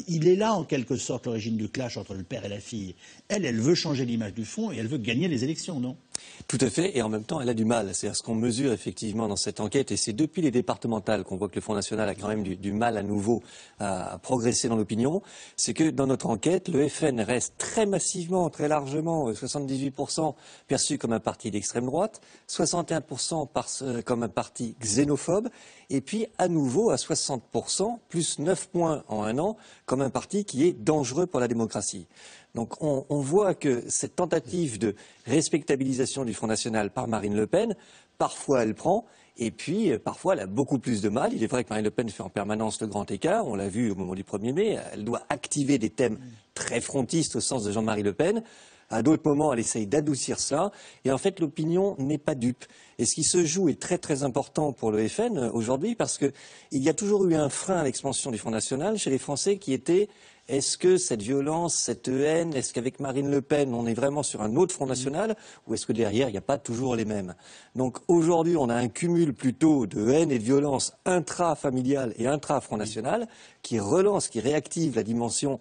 Il est là, en quelque sorte, l'origine du clash entre le père et la fille. Elle veut changer l'image du front et elle veut gagner les élections, non? Tout à fait, et en même temps, elle a du mal. C'est ce qu'on mesure effectivement dans cette enquête, et c'est depuis les départementales qu'on voit que le Front National a quand même du mal à nouveau à progresser dans l'opinion. C'est que dans notre enquête, le FN reste très massivement, très largement, 78% perçu comme un parti d'extrême droite, 61% comme un parti xénophobe, et puis à nouveau à 60%, plus 9 points en un an, comme un parti qui est dangereux pour la démocratie. Donc on voit que cette tentative de respectabilisation du Front National par Marine Le Pen, parfois elle prend, et puis parfois elle a beaucoup plus de mal. Il est vrai que Marine Le Pen fait en permanence le grand écart, on l'a vu au moment du 1er mai, elle doit activer des thèmes très frontistes au sens de Jean-Marie Le Pen. À d'autres moments, elle essaye d'adoucir cela, et en fait l'opinion n'est pas dupe. Et ce qui se joue est très très important pour le FN aujourd'hui, parce qu'il y a toujours eu un frein à l'expansion du Front National chez les Français qui était: est-ce que cette violence, cette haine, est-ce qu'avec Marine Le Pen, on est vraiment sur un autre Front National, ou est-ce que derrière, il n'y a pas toujours les mêmes? Donc aujourd'hui, on a un cumul plutôt de haine et de violence intra-familiale et intra-Front National qui relance, qui réactive la dimension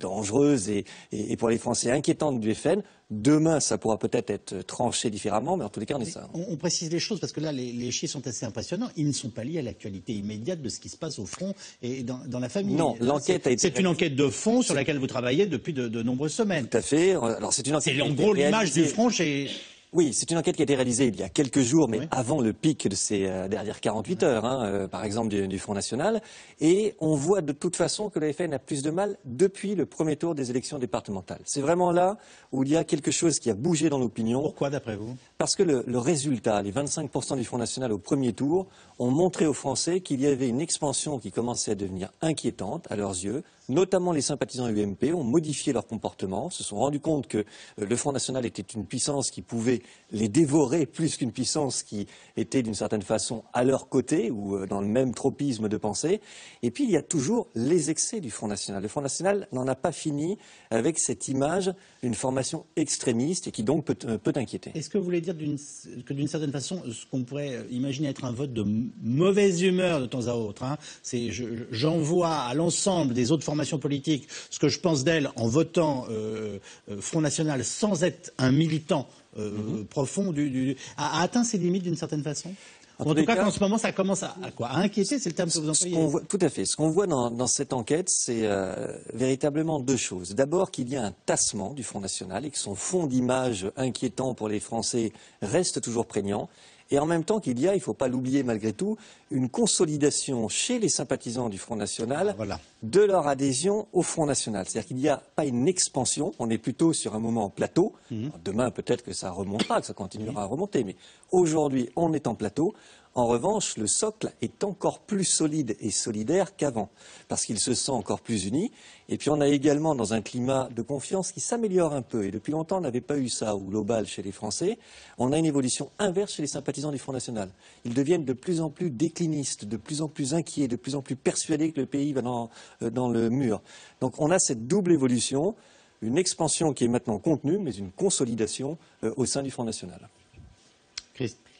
dangereuse et pour les Français inquiétante du FN. Demain, ça pourra peut-être être tranché différemment, mais en tous les cas, on est ça. On précise les choses parce que là, les chiffres sont assez impressionnants. Ils ne sont pas liés à l'actualité immédiate de ce qui se passe au front et dans la famille. Non, l'enquête a été... C'est une enquête de fond sur laquelle vous travaillez depuis de nombreuses semaines. Tout à fait. Alors, c'est une enquête. C'est en gros l'image du front chez... Oui, c'est une enquête qui a été réalisée il y a quelques jours, mais avant le pic de ces dernières 48 heures, par exemple, du Front National. Et on voit de toute façon que le FN a plus de mal depuis le premier tour des élections départementales. C'est vraiment là où il y a quelque chose qui a bougé dans l'opinion. Pourquoi, d'après vous? Parce que le résultat, les 25% du Front National au premier tour, ont montré aux Français qu'il y avait une expansion qui commençait à devenir inquiétante à leurs yeux. Notamment les sympathisants UMP ont modifié leur comportement, se sont rendus compte que le Front National était une puissance qui pouvait les dévorer plus qu'une puissance qui était d'une certaine façon à leur côté ou dans le même tropisme de pensée. Et puis il y a toujours les excès du Front National. Le Front National n'en a pas fini avec cette image d'une formation extrémiste et qui donc peut inquiéter. Est-ce que vous voulez dire que d'une certaine façon, ce qu'on pourrait imaginer être un vote de mauvaise humeur de temps à autre, c'est j'envoie à l'ensemble des autres formations politiques ce que je pense d'elles en votant Front National sans être un militant profond a atteint ses limites d'une certaine façon? En tout cas, qu'en ce moment, ça commence à inquiéter, c'est le terme que vous employez. Tout à fait. Ce qu'on voit dans cette enquête, c'est véritablement deux choses. D'abord, qu'il y a un tassement du Front National et que son fond d'image inquiétant pour les Français reste toujours prégnant. Et en même temps qu'il y a, il ne faut pas l'oublier malgré tout, une consolidation chez les sympathisants du Front National de leur adhésion au Front National. C'est-à-dire qu'il n'y a pas une expansion, on est plutôt sur un moment plateau. Demain, peut-être que ça remontera, que ça continuera à remonter, mais aujourd'hui, on est en plateau. En revanche, le socle est encore plus solide et solidaire qu'avant, parce qu'il se sent encore plus uni. Et puis on a également, dans un climat de confiance qui s'améliore un peu, et depuis longtemps on n'avait pas eu ça au global chez les Français, on a une évolution inverse chez les sympathisants du Front National. Ils deviennent de plus en plus déclinistes, de plus en plus inquiets, de plus en plus persuadés que le pays va dans le mur. Donc on a cette double évolution, une expansion qui est maintenant contenue, mais une consolidation au sein du Front National.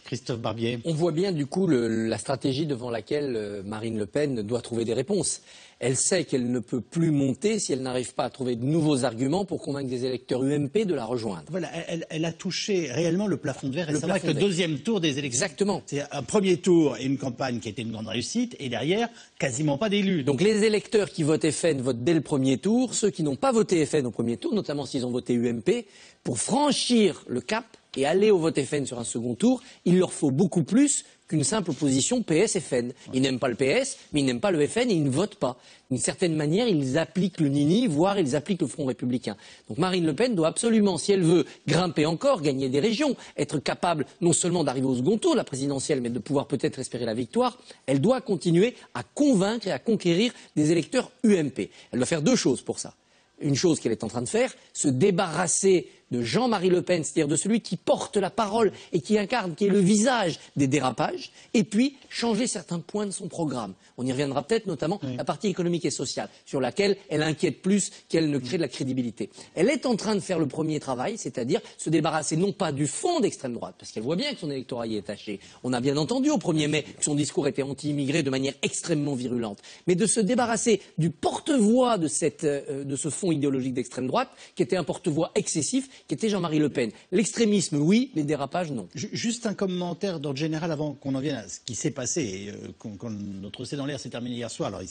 Christophe Barbier. On voit bien du coup la stratégie devant laquelle Marine Le Pen doit trouver des réponses. Elle sait qu'elle ne peut plus monter si elle n'arrive pas à trouver de nouveaux arguments pour convaincre des électeurs UMP de la rejoindre. Voilà, elle a touché réellement le plafond de verre. Et c'est vrai que le deuxième tour des élections, exactement, c'est un premier tour et une campagne qui a été une grande réussite, et derrière, quasiment pas d'élus. Donc les électeurs qui votent FN votent dès le premier tour. Ceux qui n'ont pas voté FN au premier tour, notamment s'ils ont voté UMP, pour franchir le cap et aller au vote FN sur un second tour, il leur faut beaucoup plus qu'une simple opposition PS-FN. Ils n'aiment pas le PS, mais ils n'aiment pas le FN et ils ne votent pas. D'une certaine manière, ils appliquent le Nini, voire ils appliquent le Front républicain. Donc Marine Le Pen doit absolument, si elle veut grimper encore, gagner des régions, être capable non seulement d'arriver au second tour de la présidentielle, mais de pouvoir peut-être espérer la victoire, elle doit continuer à convaincre et à conquérir des électeurs UMP. Elle doit faire deux choses pour ça. Une chose qu'elle est en train de faire, se débarrasser de Jean-Marie Le Pen, c'est-à-dire de celui qui porte la parole et qui incarne, qui est le visage des dérapages, et puis changer certains points de son programme. On y reviendra peut-être, notamment la partie économique et sociale, sur laquelle elle inquiète plus qu'elle ne crée de la crédibilité. Elle est en train de faire le premier travail, c'est-à-dire se débarrasser non pas du fond d'extrême droite, parce qu'elle voit bien que son électorat y est taché. On a bien entendu au 1er mai que son discours était anti-immigré de manière extrêmement virulente, mais de se débarrasser du porte-voix de ce fond idéologique d'extrême droite, qui était un porte-voix excessif, qui était Jean-Marie Le Pen. L'extrémisme, oui, les dérapages, non. Juste un commentaire d'ordre général avant qu'on en vienne à ce qui s'est passé et quand notre C'est dans l'air s'est terminé hier soir. Alors,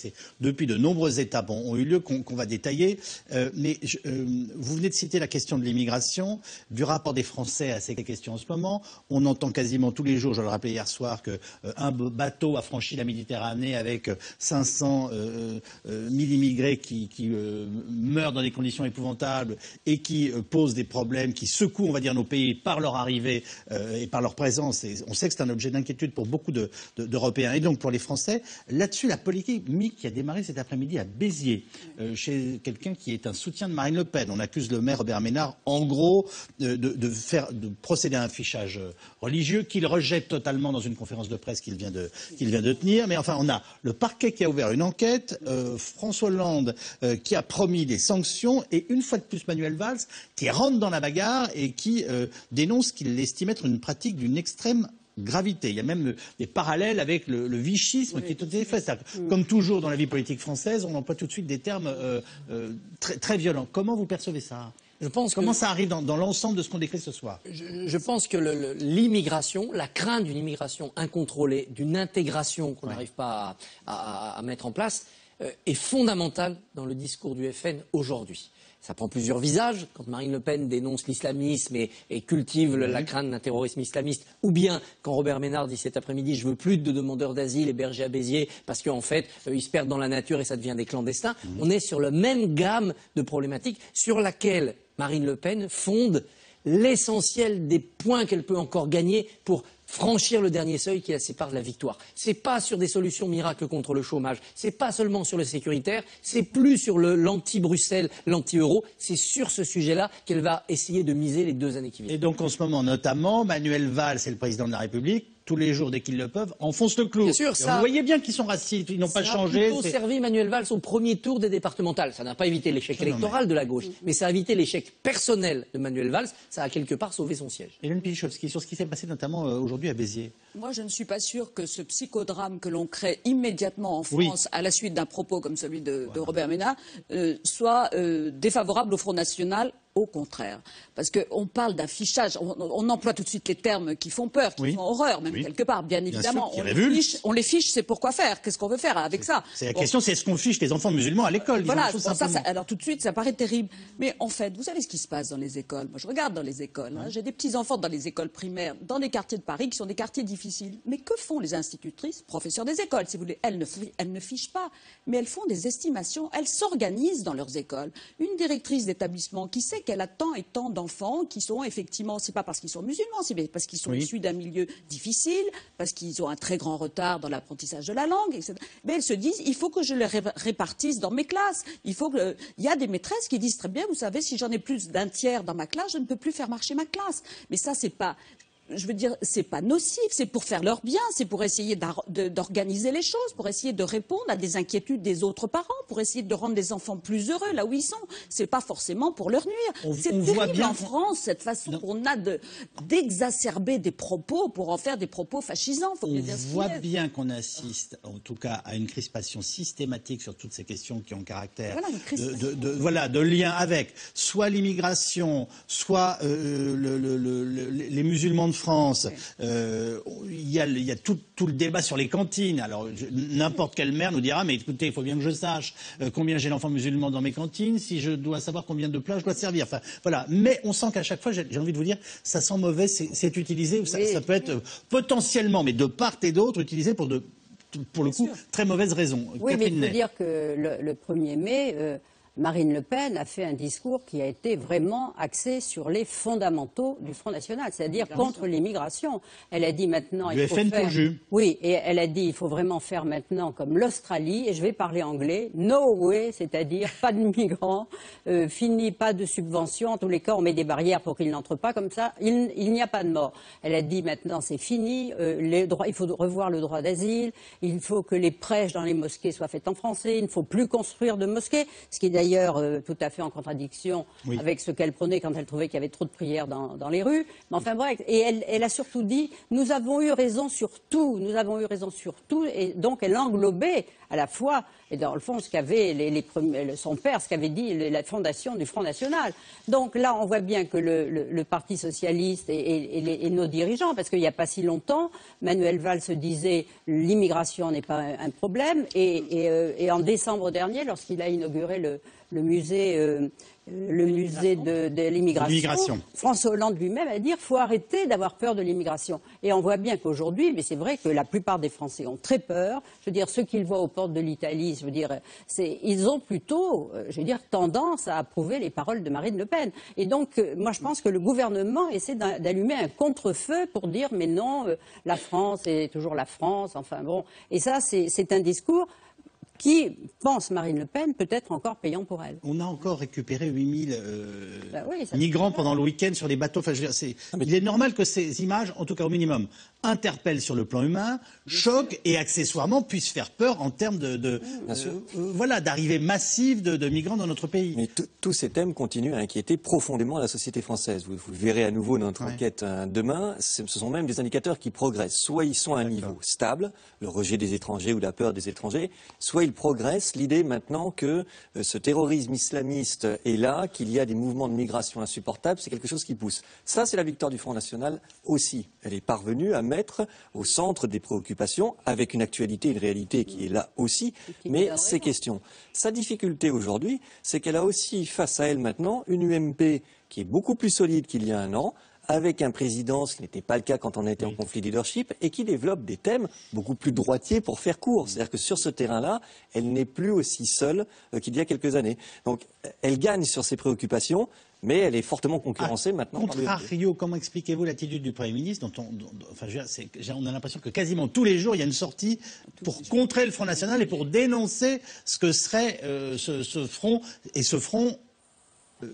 depuis de nombreuses étapes ont eu lieu qu'on va détailler. Mais vous venez de citer la question de l'immigration, du rapport des Français à ces questions en ce moment. On entend quasiment tous les jours, je le rappelais hier soir, qu'un bateau a franchi la Méditerranée avec 500 000 immigrés qui meurent dans des conditions épouvantables et qui posent des problèmes, qui secouent, on va dire, nos pays par leur arrivée et par leur présence. Et on sait que c'est un objet d'inquiétude pour beaucoup d'Européens et donc pour les Français. Là-dessus, la polémique qui a démarré cet après-midi à Béziers, chez quelqu'un qui est un soutien de Marine Le Pen. On accuse le maire Robert Ménard, en gros, de procéder à un fichage religieux qu'il rejette totalement dans une conférence de presse qu'il vient de tenir. Mais enfin, on a le parquet qui a ouvert une enquête, François Hollande qui a promis des sanctions et une fois de plus Manuel Valls qui rentre dans la bagarre et qui dénonce qu'il estime être une pratique d'une extrême gravité. Il y a même des parallèles avec le vichisme qui est tout à fait fait. Comme toujours dans la vie politique française, on emploie tout de suite des termes très, très violents. Comment vous percevez ça ? Comment ça arrive dans l'ensemble de ce qu'on décrit ce soir ? Je pense que l'immigration, la crainte d'une immigration incontrôlée, d'une intégration qu'on n'arrive pas à mettre en place, est fondamentale dans le discours du FN aujourd'hui. Ça prend plusieurs visages. Quand Marine Le Pen dénonce l'islamisme et cultive la crainte d'un terrorisme islamiste, ou bien quand Robert Ménard dit cet après-midi « je veux plus de demandeurs d'asile hébergés à Béziers parce qu'en fait, ils se perdent dans la nature et ça devient des clandestins », on est sur la même gamme de problématiques sur laquelle Marine Le Pen fonde l'essentiel des points qu'elle peut encore gagner pour franchir le dernier seuil qui la sépare de la victoire. C'est pas sur des solutions miracles contre le chômage, c'est pas seulement sur le sécuritaire, c'est plus sur l'anti-Bruxelles, l'anti-euro, c'est sur ce sujet-là qu'elle va essayer de miser les 2 années qui viennent. Et donc en ce moment notamment, Manuel Valls, c'est le président de la République, tous les jours, dès qu'ils le peuvent, enfoncent le clou. Bien sûr, ça, vous voyez bien qu'ils sont racistes, ils n'ont pas changé. Ça a plutôt servi Manuel Valls au premier tour des départementales. Ça n'a pas évité l'échec électoral de la gauche, mais ça a évité l'échec personnel de Manuel Valls. Ça a quelque part sauvé son siège. Hélène Pilichowski, sur ce qui s'est passé notamment aujourd'hui à Béziers. Moi, je ne suis pas sûre que ce psychodrame que l'on crée immédiatement en France à la suite d'un propos comme celui de Robert Ménard soit défavorable au Front National. Au contraire, parce qu'on parle d'affichage, on emploie tout de suite les termes qui font peur, qui font horreur, même quelque part, bien évidemment. On les fiche, c'est pourquoi faire. Qu'est-ce qu'on veut faire avec ça? C'est la question, c'est est-ce qu'on fiche les enfants musulmans à l'école? Voilà, alors tout de suite, ça paraît terrible. Mais en fait, vous savez ce qui se passe dans les écoles? Moi, je regarde dans les écoles. J'ai des petits-enfants dans les écoles primaires, dans les quartiers de Paris, qui sont des quartiers difficiles. Mais que font les institutrices, professeurs des écoles, si vous voulez? Elles ne fichent pas, mais elles font des estimations, elles s'organisent dans leurs écoles. Une directrice d'établissement qui sait qu'elle a tant et tant d'enfants qui sont effectivement, c'est pas parce qu'ils sont musulmans, c'est parce qu'ils sont issus d'un milieu difficile, parce qu'ils ont un très grand retard dans l'apprentissage de la langue, etc. Mais elles se disent, il faut que je les répartisse dans mes classes. Il y a des maîtresses qui disent très bien, vous savez, si j'en ai plus d'un tiers dans ma classe, je ne peux plus faire marcher ma classe. Mais ça, c'est pas... Je veux dire, c'est pas nocif, c'est pour faire leur bien, c'est pour essayer d'organiser les choses, pour essayer de répondre à des inquiétudes des autres parents, pour essayer de rendre les enfants plus heureux là où ils sont. C'est pas forcément pour leur nuire. C'est terrible bien en France, cette façon qu'on a d'exacerber des propos pour en faire des propos fascisants. On voit bien qu'on assiste, en tout cas, à une crispation systématique sur toutes ces questions qui ont caractère de lien avec soit l'immigration, soit les musulmans de France. Il y a tout le débat sur les cantines. Alors, n'importe quelle mère nous dira, mais écoutez, il faut bien que je sache combien j'ai d'enfants musulmans dans mes cantines, si je dois savoir combien de plats je dois servir. Enfin, voilà. Mais on sent qu'à chaque fois, j'ai envie de vous dire, ça sent mauvais, c'est utilisé, ça peut être potentiellement, mais de part et d'autre, utilisé pour le coup, très mauvaises raisons. Oui, mais il faut dire que le 1er mai... Marine Le Pen a fait un discours qui a été vraiment axé sur les fondamentaux du Front National, c'est-à-dire contre l'immigration. Elle a dit maintenant... Il faut faire... Oui, et elle a dit il faut vraiment faire maintenant comme l'Australie, et je vais parler anglais, no way, c'est-à-dire pas de migrants, fini, pas de subventions, en tous les cas on met des barrières pour qu'ils n'entrent pas, comme ça il n'y a pas de mort. Elle a dit maintenant c'est fini, il faut revoir le droit d'asile, il faut que les prêches dans les mosquées soient faites en français, il ne faut plus construire de mosquées, ce qui est d'ailleurs tout à fait en contradiction avec ce qu'elle prônait quand elle trouvait qu'il y avait trop de prières dans les rues. Mais enfin bref, et elle a surtout dit nous avons eu raison sur tout, et donc elle englobait à la fois, et dans le fond, ce qu'avait son père, ce qu'avait dit la fondation du Front National. Donc là, on voit bien que le Parti socialiste et nos dirigeants, parce qu'il n'y a pas si longtemps, Manuel Valls se disait l'immigration n'est pas un problème, et en décembre dernier, lorsqu'il a inauguré le musée de l'immigration. François Hollande lui-même a dit qu'il faut arrêter d'avoir peur de l'immigration. Et on voit bien qu'aujourd'hui, mais c'est vrai que la plupart des Français ont très peur. Je veux dire, ceux qu'ils voient aux portes de l'Italie, je veux dire, ils ont plutôt, tendance à approuver les paroles de Marine Le Pen. Et donc, moi, je pense que le gouvernement essaie d'allumer un contre-feu pour dire, mais non, la France est toujours la France. Enfin bon. Et ça, c'est un discours qui pense Marine Le Pen peut être encore payant pour elle. On a encore récupéré 8000 migrants pendant le week-end sur les bateaux. Enfin, il est normal que ces images, en tout cas au minimum, interpellent sur le plan humain, choquent et accessoirement puissent faire peur en termes d'arrivée massive de migrants dans notre pays. Mais tous ces thèmes continuent à inquiéter profondément la société française. Vous le verrez à nouveau dans notre enquête demain. Ce sont même des indicateurs qui progressent. Soit ils sont à un niveau stable, le rejet des étrangers ou la peur des étrangers, soit ils progressent. L'idée maintenant que ce terrorisme islamiste est là, qu'il y a des mouvements de migration insupportables, c'est quelque chose qui pousse. Ça, c'est la victoire du Front National aussi. Elle est parvenue à mettre au centre des préoccupations, avec une actualité, une réalité qui est là aussi, mais ces questions. Sa difficulté aujourd'hui, c'est qu'elle a aussi face à elle maintenant une UMP qui est beaucoup plus solide qu'il y a un an, avec un président, ce qui n'était pas le cas quand on était en conflit de leadership, et qui développe des thèmes beaucoup plus droitiers pour faire court. C'est-à-dire que sur ce terrain-là, elle n'est plus aussi seule qu'il y a quelques années. Donc, elle gagne sur ses préoccupations, mais elle est fortement concurrencée maintenant. Contrario, comment expliquez-vous l'attitude du Premier ministre on a l'impression que quasiment tous les jours, il y a une sortie pour contrer le Front National et pour dénoncer ce que serait ce front, et ce front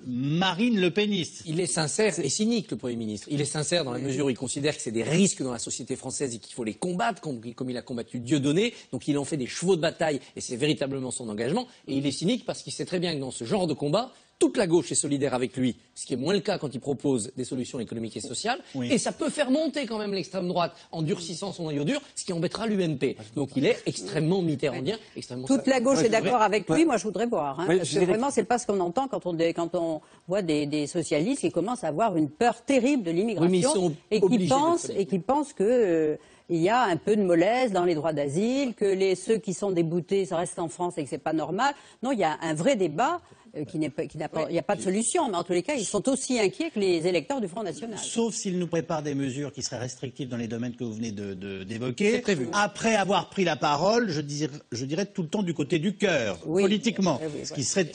Marine Le Peniste. Il est sincère et cynique, le Premier ministre. Il est sincère dans la mesure où il considère que c'est des risques dans la société française et qu'il faut les combattre, comme il a combattu Dieudonné. Donc il en fait des chevaux de bataille et c'est véritablement son engagement. Et il est cynique parce qu'il sait très bien que dans ce genre de combat, toute la gauche est solidaire avec lui, ce qui est moins le cas quand il propose des solutions économiques et sociales. Et ça peut faire monter quand même l'extrême droite en durcissant son noyau dur, ce qui embêtera l'UMP. Donc il est extrêmement mitterrandien, extrêmement... Toute la gauche est d'accord avec lui, moi je voudrais voir. Parce que vraiment, c'est pas ce qu'on entend quand on voit des socialistes qui commencent à avoir une peur terrible de l'immigration et qui pensent que... il y a un peu de mollesse dans les droits d'asile, que ceux qui sont déboutés, ça reste en France et que c'est pas normal. Non, il y a un vrai débat. Il n'y a pas de solution, mais en tous les cas, ils sont aussi inquiets que les électeurs du Front National. Sauf s'ils nous préparent des mesures qui seraient restrictives dans les domaines que vous venez d'évoquer. Après avoir pris la parole, je dirais tout le temps du côté du cœur, politiquement. Ce qui serait,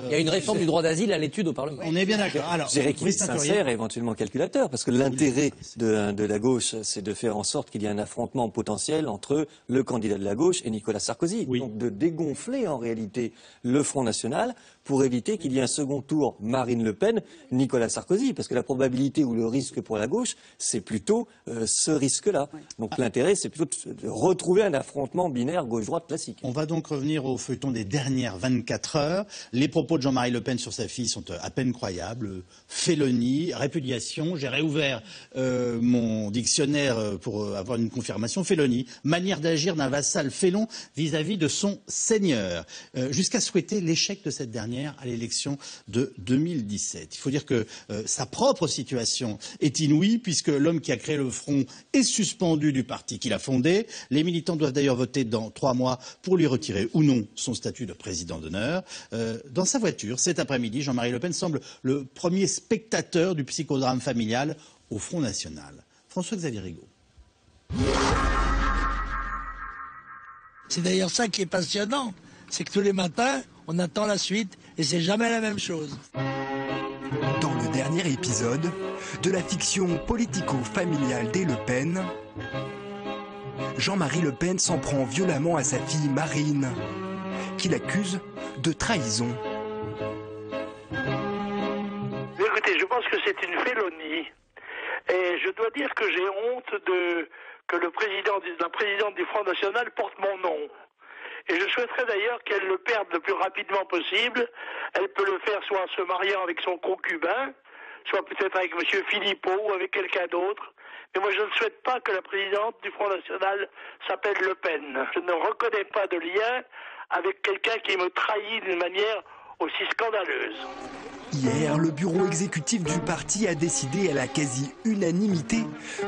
il y a une réforme du droit d'asile à l'étude au Parlement. On est bien d'accord. Alors, je dirais qu'il est sincère et éventuellement calculateur, parce que l'intérêt de la gauche, c'est de faire en sorte qu'il y ait un affrontement potentiel entre le candidat de la gauche et Nicolas Sarkozy. Donc de dégonfler en réalité le Front National pour éviter qu'il y ait un second tour Marine Le Pen, Nicolas Sarkozy, parce que la probabilité ou le risque pour la gauche, c'est plutôt ce risque-là. Donc l'intérêt, c'est plutôt de retrouver un affrontement binaire gauche-droite classique. On va donc revenir au feuilleton des dernières 24 heures. Les propos de Jean-Marie Le Pen sur sa fille sont à peine croyables. Félonie, répudiation, j'ai réouvert mon dictionnaire pour avoir une confirmation. Félonie, manière d'agir d'un vassal félon vis-à-vis de son seigneur, jusqu'à souhaiter l'échec de cette dernière à l'élection de 2017. Il faut dire que sa propre situation est inouïe puisque l'homme qui a créé le Front est suspendu du parti qu'il a fondé. Les militants doivent d'ailleurs voter dans 3 mois pour lui retirer ou non son statut de président d'honneur. Dans sa voiture, cet après-midi, Jean-Marie Le Pen semble le premier spectateur du psychodrame familial au Front National. François-Xavier Rigaud. C'est d'ailleurs ça qui est passionnant, c'est que tous les matins, on attend la suite. et c'est jamais la même chose. Dans le dernier épisode de la fiction politico-familiale des Le Pen, Jean-Marie Le Pen s'en prend violemment à sa fille Marine, qu'il accuse de trahison. Écoutez, je pense que c'est une félonie. Et je dois dire que j'ai honte que la présidente du Front National porte mon nom. Et je souhaiterais d'ailleurs qu'elle le perde le plus rapidement possible. Elle peut le faire soit en se mariant avec son concubin, soit peut-être avec M. Philippot ou avec quelqu'un d'autre. Mais moi, je ne souhaite pas que la présidente du Front National s'appelle Le Pen. Je ne reconnais pas de lien avec quelqu'un qui me trahit d'une manière aussi scandaleuse. Hier, le bureau exécutif du parti a décidé à la quasi-unanimité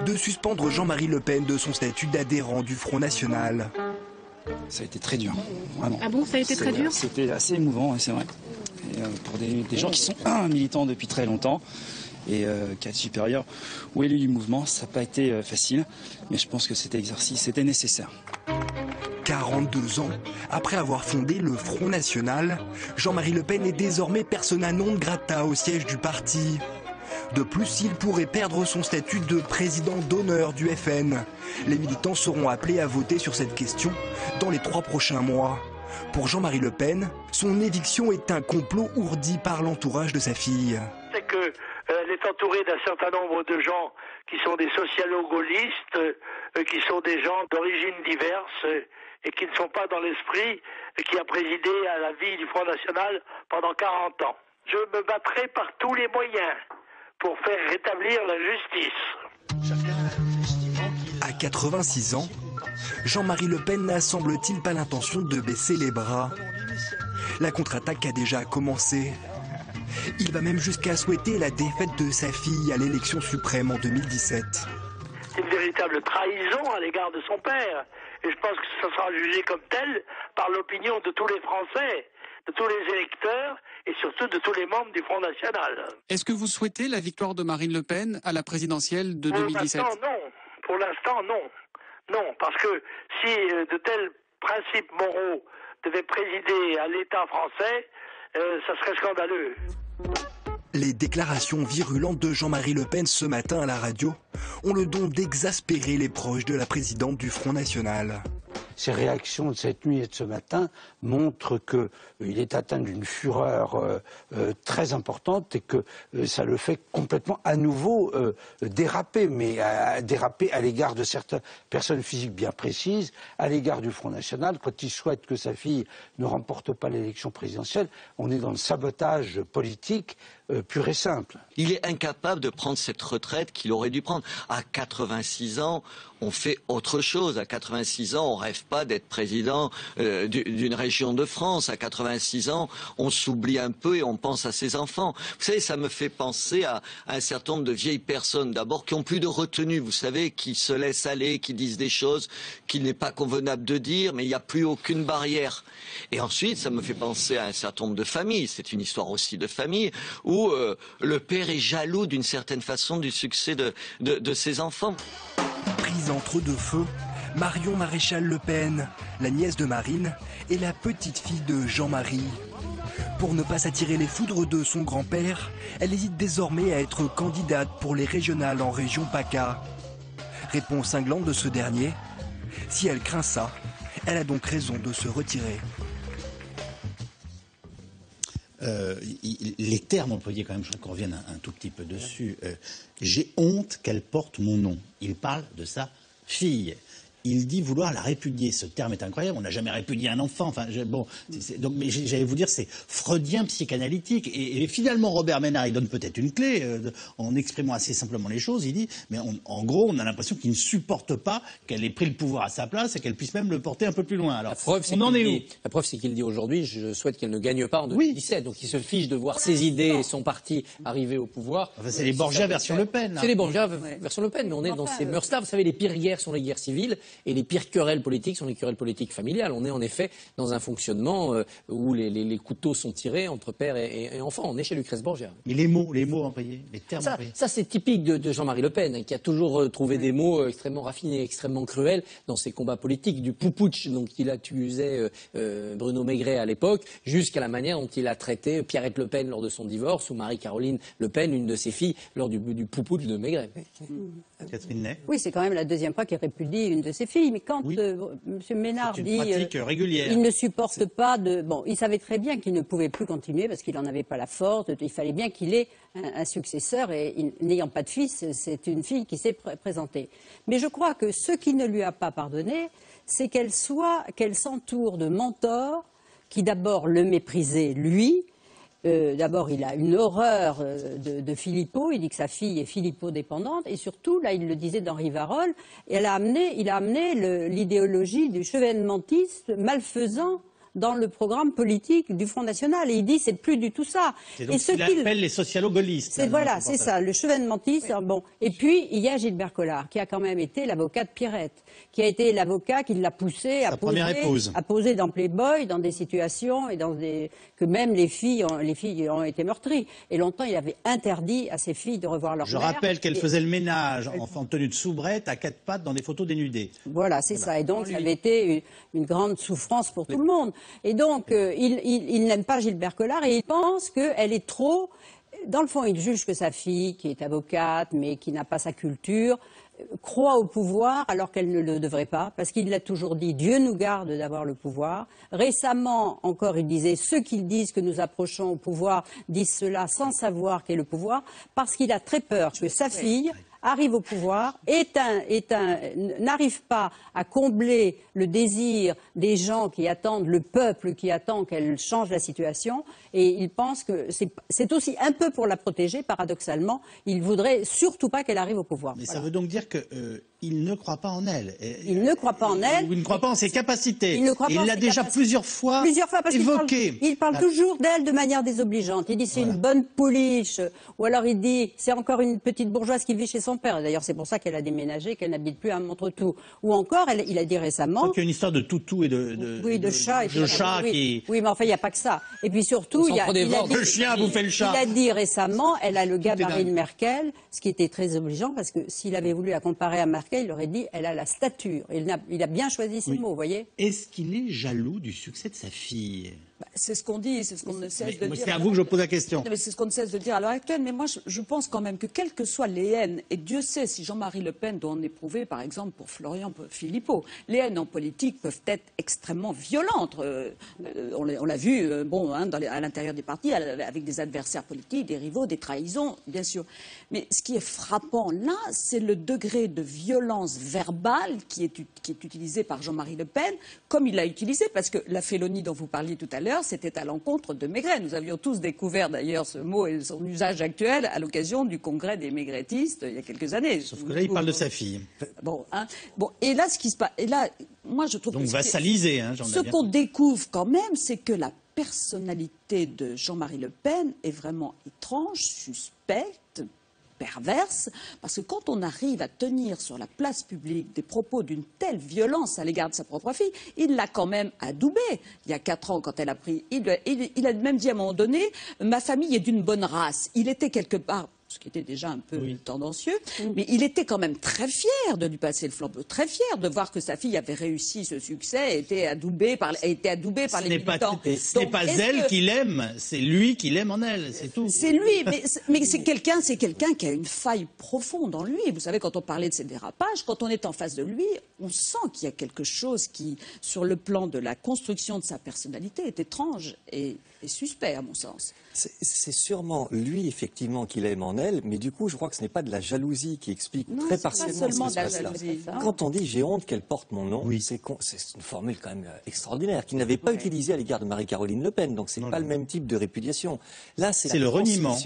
de suspendre Jean-Marie Le Pen de son statut d'adhérent du Front National. Ça a été très dur, vraiment. Ah bon, ça a été très dur ? C'était assez émouvant, c'est vrai. Et pour des gens qui sont militants depuis très longtemps et cadres supérieurs ou élus du mouvement, ça n'a pas été facile, mais je pense que cet exercice était nécessaire. 42 ans après avoir fondé le Front National, Jean-Marie Le Pen est désormais persona non grata au siège du parti. De plus, il pourrait perdre son statut de président d'honneur du FN. Les militants seront appelés à voter sur cette question dans les 3 prochains mois. Pour Jean-Marie Le Pen, son éviction est un complot ourdi par l'entourage de sa fille. C'est qu'elle est entourée d'un certain nombre de gens qui sont des socialo-gaullistes, qui sont des gens d'origines diverses et qui ne sont pas dans l'esprit qui a présidé à la vie du Front National pendant 40 ans. Je me battrai par tous les moyens pour faire rétablir la justice. À 86 ans, Jean-Marie Le Pen n'a semble-t-il pas l'intention de baisser les bras. La contre-attaque a déjà commencé. Il va même jusqu'à souhaiter la défaite de sa fille à l'élection suprême en 2017. C'est une véritable trahison à l'égard de son père. Et je pense que ça sera jugé comme tel par l'opinion de tous les Français, de tous les électeurs et surtout de tous les membres du Front National. Est-ce que vous souhaitez la victoire de Marine Le Pen à la présidentielle de 2017 ? Pour l'instant, non. Non, parce que si de tels principes moraux devaient présider à l'État français, ça serait scandaleux. Les déclarations virulentes de Jean-Marie Le Pen ce matin à la radio ont le don d'exaspérer les proches de la présidente du Front National. Ces réactions de cette nuit et de ce matin montrent qu'il est atteint d'une fureur très importante et que ça le fait complètement à nouveau déraper, mais déraper à l'égard de certaines personnes physiques bien précises, à l'égard du Front National. Quand il souhaite que sa fille ne remporte pas l'élection présidentielle, on est dans le sabotage politique pur et simple. Il est incapable de prendre cette retraite qu'il aurait dû prendre. À 86 ans, on fait autre chose. À 86 ans, on rêve pas d'être président d'une région de France. À 86 ans, on s'oublie un peu et on pense à ses enfants. Vous savez, ça me fait penser à un certain nombre de vieilles personnes, d'abord, qui ont plus de retenue, vous savez, qui se laissent aller, qui disent des choses qu'il n'est pas convenable de dire, mais il n'y a plus aucune barrière. Et ensuite, ça me fait penser à un certain nombre de familles, c'est une histoire aussi de famille, où le père est jaloux d'une certaine façon du succès de ses enfants. Prise entre deux feux, Marion Maréchal Le Pen, la nièce de Marine, et la petite-fille de Jean-Marie. Pour ne pas s'attirer les foudres de son grand-père, elle hésite désormais à être candidate pour les régionales en région PACA. Réponse cinglante de ce dernier, si elle craint ça, elle a donc raison de se retirer. Les termes employés quand même, je voudrais qu'on revienne un tout petit peu dessus. J'ai honte qu'elle porte mon nom. Il parle de sa fille. Il dit vouloir la répudier. Ce terme est incroyable. On n'a jamais répudié un enfant. Enfin, donc, mais j'allais vous dire, c'est freudien psychanalytique. Et finalement, Robert Ménard, il donne peut-être une clé en exprimant assez simplement les choses. Il dit, mais en gros, on a l'impression qu'il ne supporte pas qu'elle ait pris le pouvoir à sa place et qu'elle puisse même le porter un peu plus loin. Alors, on en est où ? La preuve, c'est qu'il dit aujourd'hui, je souhaite qu'elle ne gagne pas en 2017. Donc, il se fiche de voir ses idées et son parti arriver au pouvoir. Enfin, c'est les Borgia version Le Pen. C'est les Borgia version Le Pen, mais on est dans ces mœurs-là. Vous savez, les pires guerres sont les guerres civiles. Et les pires querelles politiques sont les querelles politiques familiales. On est en effet dans un fonctionnement où les couteaux sont tirés entre père et enfant. On est chez Lucrèce Borgia. Mais les mots employés, les termes employés. Ça c'est typique de Jean-Marie Le Pen, qui a toujours trouvé des mots extrêmement raffinés, extrêmement cruels dans ses combats politiques, du poupouch dont il accusait Bruno Maigret à l'époque, jusqu'à la manière dont il a traité Pierrette Le Pen lors de son divorce, ou Marie-Caroline Le Pen, une de ses filles, lors du poupouch de Maigret. Catherine Ney. Oui, c'est quand même la deuxième fois qu'il répudie une de ses filles. Mais quand M. Ménard dit il ne supporte pas de... Bon, il savait très bien qu'il ne pouvait plus continuer parce qu'il n'en avait pas la force. Il fallait bien qu'il ait un successeur et n'ayant pas de fils, c'est une fille qui s'est présentée. Mais je crois que ce qu'il ne lui a pas pardonné, c'est qu'elle s'entoure de mentors qui d'abord le méprisaient lui. D'abord, il a une horreur de Philippot. Il dit que sa fille est Philippot-dépendante. Et surtout, là, il le disait dans Rivarol, il a amené l'idéologie du chevènementiste malfaisant dans le programme politique du Front National. Et il dit c'est plus du tout ça. C'est donc ce qu'il appelle les socialo-gaullistes. Voilà, c'est ça, le chevènementiste. Oui. Bon. Et puis, il y a Gilbert Collard, qui a quand même été l'avocat de Pierrette, qui a été l'avocat qui l'a poussé à poser dans Playboy, dans des situations que même les filles ont été meurtries. Et longtemps, il avait interdit à ses filles de revoir leur mère. Je rappelle qu'elle faisait le ménage en tenue de soubrette à 4 pattes dans des photos dénudées. Voilà, c'est ça. Et donc, ça avait été une grande souffrance pour tout le monde. Et donc, il n'aime pas Gilbert Collard et il pense qu'elle est trop... Dans le fond, il juge que sa fille, qui est avocate, mais qui n'a pas sa culture, croit au pouvoir alors qu'elle ne le devrait pas, parce qu'il l'a toujours dit, Dieu nous garde d'avoir le pouvoir. Récemment, encore, il disait, ceux qui disent que nous approchons au pouvoir disent cela sans savoir qu'est le pouvoir, parce qu'il a très peur que sa fille arrive au pouvoir, n'arrive pas à combler le désir des gens qui attendent, le peuple qui attend qu'elle change la situation, et il pense que c'est aussi un peu pour la protéger, paradoxalement, il voudrait surtout pas qu'elle arrive au pouvoir. Mais ça veut donc dire qu'il ne croit pas en elle. Il ne croit pas en elle. Il ne croit pas en ses capacités. Il l'a déjà plusieurs fois évoqué. Il parle toujours d'elle de manière désobligeante. Il dit c'est une bonne pouliche, ou alors il dit c'est encore une petite bourgeoise qui vit chez son père. D'ailleurs, c'est pour ça qu'elle a déménagé, qu'elle n'habite plus à Montretout. Ou encore, il a dit récemment... Je crois qu'il y a une histoire de toutou et de chat. Oui, mais enfin, il n'y a pas que ça. Et puis surtout, le chien vous fait le chat. Il a dit récemment, elle a le gabarit de Merkel, ce qui était très obligeant, parce que s'il avait voulu la comparer à Merkel, il aurait dit, elle a la stature. Il a bien choisi ses mots, vous voyez. Est-ce qu'il est jaloux du succès de sa fille ? C'est ce qu'on dit, c'est ce qu'on ne cesse de dire. C'est à vous que je pose la question. C'est ce qu'on ne cesse de dire à l'heure actuelle. Mais moi, je pense quand même que quelles que soient les haines, et Dieu sait si Jean-Marie Le Pen doit en éprouver, par exemple, pour Florian Philippot, les haines en politique peuvent être extrêmement violentes. On l'a vu à l'intérieur des partis, avec des adversaires politiques, des rivaux, des trahisons, bien sûr. Mais ce qui est frappant là, c'est le degré de violence verbale qui est utilisé par Jean-Marie Le Pen, comme il l'a utilisé, parce que la félonie dont vous parliez tout à l'heure, c'était à l'encontre de Maigret. Nous avions tous découvert d'ailleurs ce mot et son usage actuel à l'occasion du congrès des maigretistes il y a quelques années. Sauf que là, il parle de sa fille. Et là, ce qui se passe, et là, moi, je trouve donc vassalisé, ce qu'on découvre quand même, c'est que la personnalité de Jean-Marie Le Pen est vraiment étrange, suspecte, perverse, parce que quand on arrive à tenir sur la place publique des propos d'une telle violence à l'égard de sa propre fille, il l'a quand même adoubée. Il y a 4 ans, quand elle a pris... Il a même dit à un moment donné, ma famille est d'une bonne race. Il était quelque part... ce qui était déjà un peu tendancieux, mais il était quand même très fier de lui passer le flambeau, très fier de voir que sa fille avait réussi ce succès, était adoubée par les militants. Ce n'est pas elle qui l'aime, c'est lui qui l'aime en elle, c'est tout. C'est lui, mais c'est quelqu'un qui a une faille profonde en lui. Vous savez, quand on parlait de ses dérapages, quand on est en face de lui, on sent qu'il y a quelque chose qui, sur le plan de la construction de sa personnalité, est étrange et suspect, à mon sens. C'est sûrement lui, effectivement, qui l'aime en elle, mais du coup, je crois que ce n'est pas de la jalousie qui explique très partiellement ce qui se passe là. Quand on dit « j'ai honte qu'elle porte mon nom c'est une formule quand même extraordinaire, qu'il n'avait pas utilisée à l'égard de Marie-Caroline Le Pen, donc c'est pas le même type de répudiation. Là, c'est le reniement.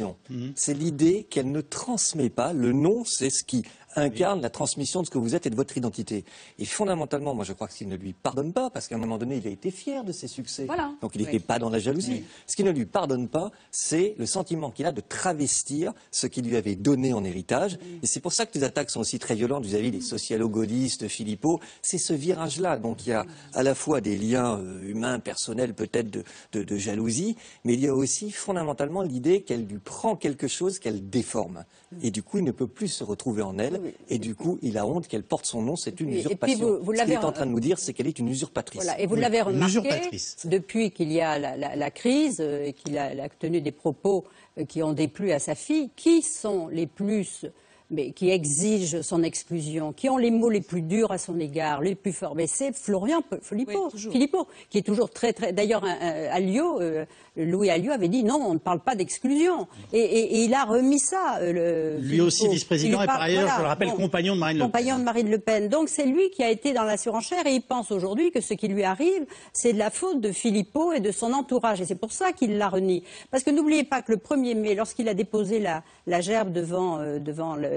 C'est l'idée qu'elle ne transmet pas. Le nom, c'est ce qui incarne la transmission de ce que vous êtes et de votre identité. Et fondamentalement, moi je crois que ce qui ne lui pardonne pas, parce qu'à un moment donné, il a été fier de ses succès. Voilà. Donc il n'était pas dans la jalousie. Oui. Ce qui ne lui pardonne pas, c'est le sentiment qu'il a de travestir ce qu'il lui avait donné en héritage. Et c'est pour ça que les attaques sont aussi très violentes vis-à-vis des socialo-gaullistes, Philippot. C'est ce virage-là. Donc il y a à la fois des liens humains, personnels, peut-être de jalousie, mais il y a aussi fondamentalement l'idée qu'elle lui prend quelque chose qu'elle déforme. Et du coup, il ne peut plus se retrouver en elle. Et du coup, il a honte qu'elle porte son nom. C'est une usurpation. Ce qu'il est en train de nous dire, c'est qu'elle est une usurpatrice. Voilà. Et vous l'avez remarqué, depuis qu'il y a la crise et qu'il a tenu des propos qui ont déplu à sa fille, qui sont les plus... mais qui exigent son exclusion, qui ont les mots les plus durs à son égard, les plus forts. Mais c'est Philippot, qui est toujours très... D'ailleurs, Louis Alliot avait dit non, on ne parle pas d'exclusion. Et il a remis ça. Lui aussi vice-président et par ailleurs, je le rappelle, compagnon de Marine Le Pen. Compagnon de Marine Le Pen. Donc c'est lui qui a été dans la surenchère et il pense aujourd'hui que ce qui lui arrive, c'est de la faute de Philippot et de son entourage. Et c'est pour ça qu'il la renie. Parce que n'oubliez pas que le 1er mai, lorsqu'il a déposé la gerbe devant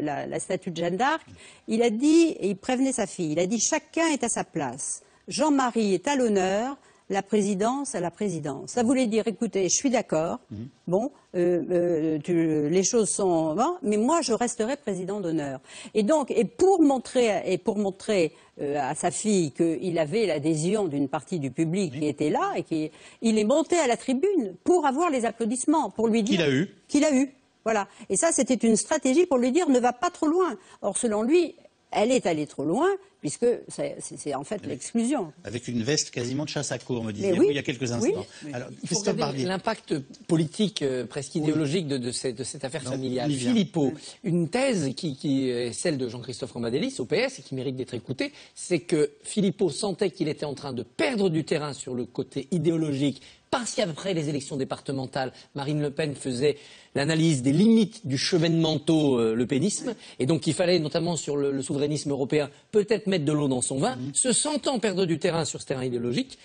la statue de Jeanne d'Arc, il a dit, et il prévenait sa fille, il a dit « Chacun est à sa place. Jean-Marie est à l'honneur, la présidence à la présidence. » Ça voulait dire, écoutez, je suis d'accord, les choses sont... Bon, mais moi, je resterai président d'honneur. Et donc, pour montrer à sa fille qu'il avait l'adhésion d'une partie du public qui était là, et il est monté à la tribune pour avoir les applaudissements, pour lui dire... Qu'il a eu. Voilà. Et ça, c'était une stratégie pour lui dire ne va pas trop loin. Or, selon lui, elle est allée trop loin, puisque c'est en fait l'exclusion. Avec une veste quasiment de chasse à cour, me disiez-vous il y a quelques instants. Oui. Alors, il faut regarder l'impact politique, presque idéologique de cette affaire familiale. Philippot, une thèse qui est celle de Jean-Christophe Cambadélis au PS et qui mérite d'être écoutée, c'est que Philippot sentait qu'il était en train de perdre du terrain sur le côté idéologique, parce qu'après les élections départementales, Marine Le Pen faisait l'analyse des limites du chevènement le pénisme, et donc il fallait, notamment sur le souverainisme européen, peut-être mettre de l'eau dans son vin. Se sentant perdre du terrain sur ce terrain idéologique,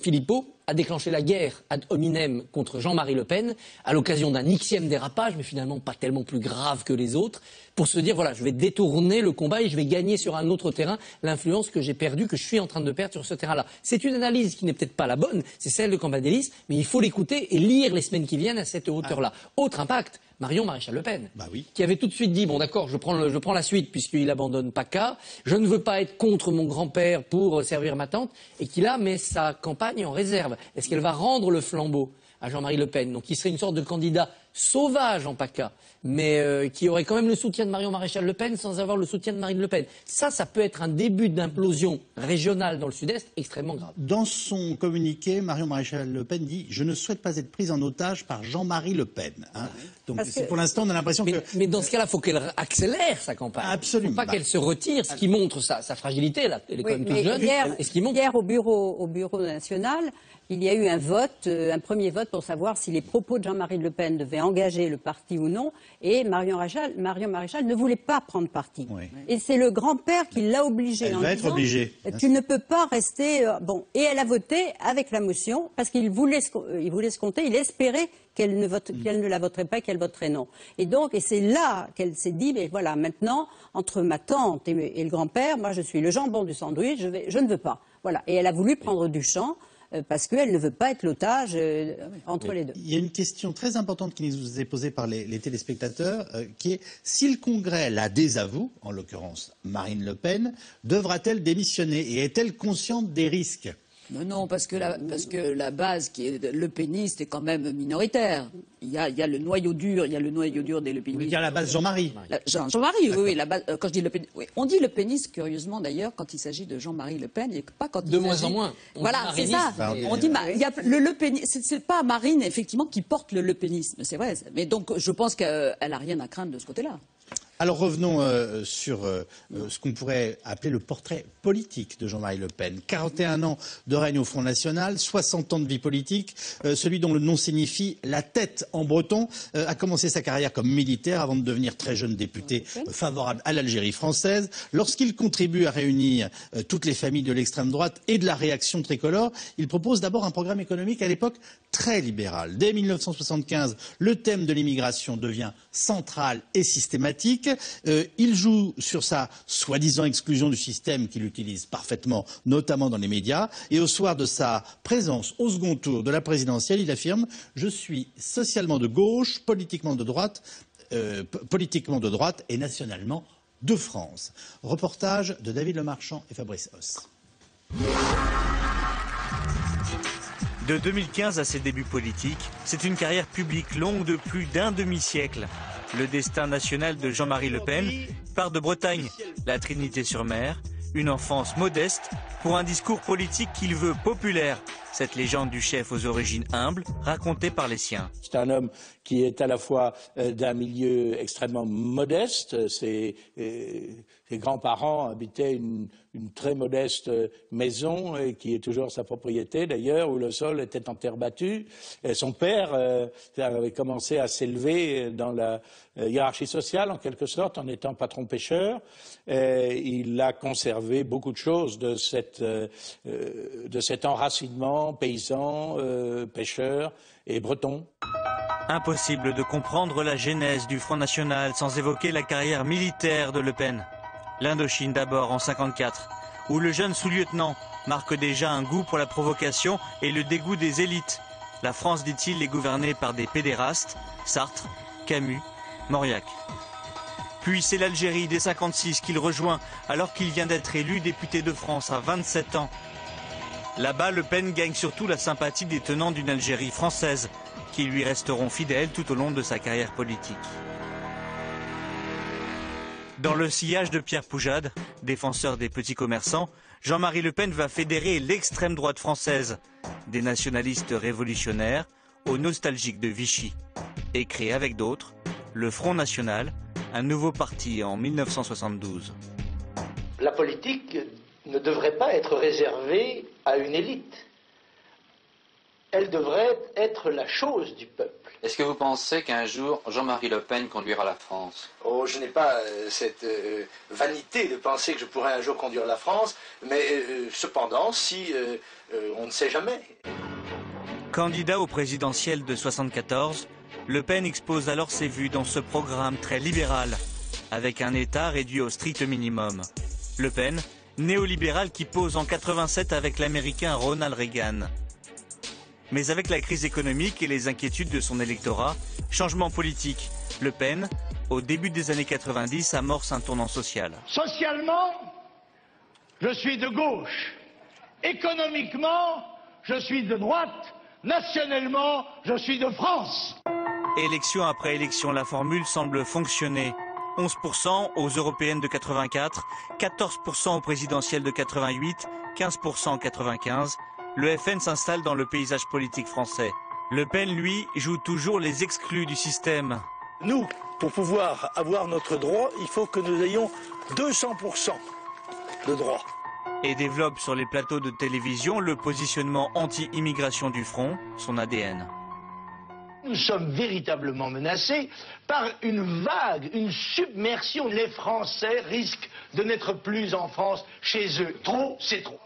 Philippot a déclenché la guerre ad hominem contre Jean-Marie Le Pen, à l'occasion d'un Xème dérapage, mais finalement pas tellement plus grave que les autres, pour se dire, voilà, je vais détourner le combat et je vais gagner sur un autre terrain l'influence que j'ai perdue, que je suis en train de perdre sur ce terrain-là. C'est une analyse qui n'est peut-être pas la bonne, c'est celle de Cambadélis, mais il faut l'écouter et lire les semaines qui viennent à cette hauteur-là. Autre impact, Marion Maréchal Le Pen, qui avait tout de suite dit, bon d'accord, je prends la suite puisqu'il abandonne PACA, je ne veux pas être contre mon grand-père pour servir ma tante, et qu'il a mis sa campagne en réserve. Est-ce qu'elle va rendre le flambeau à Jean-Marie Le Pen? Donc il serait une sorte de candidat sauvage en PACA, mais qui aurait quand même le soutien de Marion Maréchal Le Pen sans avoir le soutien de Marine Le Pen. Ça peut être un début d'implosion régionale dans le Sud-Est extrêmement grave. Dans son communiqué, Marion Maréchal Le Pen dit « Je ne souhaite pas être prise en otage par Jean-Marie Le Pen ». Donc pour l'instant, on a l'impression que... Mais dans ce cas-là, il faut qu'elle accélère sa campagne. Absolument. Il ne faut pas qu'elle se retire, ce qui montre sa fragilité. Là. Elle est quand même toute jeune. Hier, au bureau national, il y a eu un premier vote pour savoir si les propos de Jean-Marie Le Pen devaient engager le parti ou non, et Marion Maréchal ne voulait pas prendre parti. Et c'est le grand-père qui l'a obligée. Elle va être obligée. Tu ne peux pas rester... Et elle a voté avec la motion, parce qu'il voulait se compter, il espérait qu'elle ne la voterait pas, qu'elle voterait non. Et c'est là qu'elle s'est dit, mais voilà, maintenant, entre ma tante et le grand-père, moi je suis le jambon du sandwich, je ne veux pas. Voilà. Et elle a voulu prendre du champ, parce qu'elle ne veut pas être l'otage entre les deux. Il y a une question très importante qui nous est posée par les téléspectateurs, qui est si le Congrès la désavoue, en l'occurrence Marine Le Pen, devra-t-elle démissionner et est-elle consciente des risques ? Non, parce que la base qui est le péniste est quand même minoritaire. Il y a le noyau dur, des le pénistes. Vous voulez dire la base Jean-Marie? Jean-Marie, oui, la base. Quand je dis le péniste, oui. On dit le péniste curieusement d'ailleurs quand il s'agit de Jean-Marie Le Pen et pas quand il s'agit. De moins en moins. Voilà, c'est ça. On dit il y a le péniste. C'est pas Marine effectivement qui porte le pénisme, c'est vrai. Mais donc je pense qu'elle a rien à craindre de ce côté-là. Alors revenons sur ce qu'on pourrait appeler le portrait politique de Jean-Marie Le Pen. 41 ans de règne au Front National, 60 ans de vie politique, celui dont le nom signifie la tête en breton, a commencé sa carrière comme militaire avant de devenir très jeune député favorable à l'Algérie française. Lorsqu'il contribue à réunir toutes les familles de l'extrême droite et de la réaction tricolore, il propose d'abord un programme économique à l'époque très libéral. Dès 1975, le thème de l'immigration devient central et systématique. politique. Il joue sur sa soi-disant exclusion du système qu'il utilise parfaitement, notamment dans les médias. Et au soir de sa présence au second tour de la présidentielle, il affirme « Je suis socialement de gauche, politiquement de droite et nationalement de France ». Reportage de David Lemarchand et Fabrice Hauss. De 2015 à ses débuts politiques, c'est une carrière publique longue de plus d'un demi-siècle. Le destin national de Jean-Marie Le Pen part de Bretagne, la Trinité-sur-Mer, une enfance modeste pour un discours politique qu'il veut populaire. Cette légende du chef aux origines humbles, racontée par les siens. C'est un homme qui est à la fois d'un milieu extrêmement modeste. Ses grands-parents habitaient une très modeste maison, qui est toujours sa propriété d'ailleurs, où le sol était en terre battue. Et son père avait commencé à s'élever dans la hiérarchie sociale, en quelque sorte, en étant patron pêcheur. Il a conservé beaucoup de choses de cet enracinement paysan, pêcheur et breton. Impossible de comprendre la genèse du Front National sans évoquer la carrière militaire de Le Pen. L'Indochine d'abord en 1954, où le jeune sous-lieutenant marque déjà un goût pour la provocation et le dégoût des élites. La France, dit-il, est gouvernée par des pédérastes, Sartre, Camus, Mauriac. Puis c'est l'Algérie dès 1956 qu'il rejoint alors qu'il vient d'être élu député de France à 27 ans. Là-bas, Le Pen gagne surtout la sympathie des tenants d'une Algérie française, qui lui resteront fidèles tout au long de sa carrière politique. Dans le sillage de Pierre Poujade, défenseur des petits commerçants, Jean-Marie Le Pen va fédérer l'extrême droite française, des nationalistes révolutionnaires aux nostalgiques de Vichy, et créer avec d'autres le Front National, un nouveau parti en 1972. La politique ne devrait pas être réservée à une élite. Elle devrait être la chose du peuple. Est-ce que vous pensez qu'un jour, Jean-Marie Le Pen conduira la France? Oh, je n'ai pas cette vanité de penser que je pourrais un jour conduire la France, mais cependant, si on ne sait jamais. Candidat au présidentiel de 1974, Le Pen expose alors ses vues dans ce programme très libéral, avec un État réduit au strict minimum. Le Pen, néolibéral qui pose en 87 avec l'américain Ronald Reagan. Mais avec la crise économique et les inquiétudes de son électorat, changement politique, Le Pen, au début des années 90, amorce un tournant social. Socialement, je suis de gauche. Économiquement, je suis de droite. Nationalement, je suis de France. Élection après élection, la formule semble fonctionner. 11% aux européennes de 84, 14% aux présidentielles de 88, 15% en 95. Le FN s'installe dans le paysage politique français. Le Pen, lui, joue toujours les exclus du système. Nous, pour pouvoir avoir notre droit, il faut que nous ayons 200% de droit. Et développe sur les plateaux de télévision le positionnement anti-immigration du Front, son ADN. Nous sommes véritablement menacés par une vague, une submersion. Les Français risquent de n'être plus en France chez eux. Trop, c'est trop.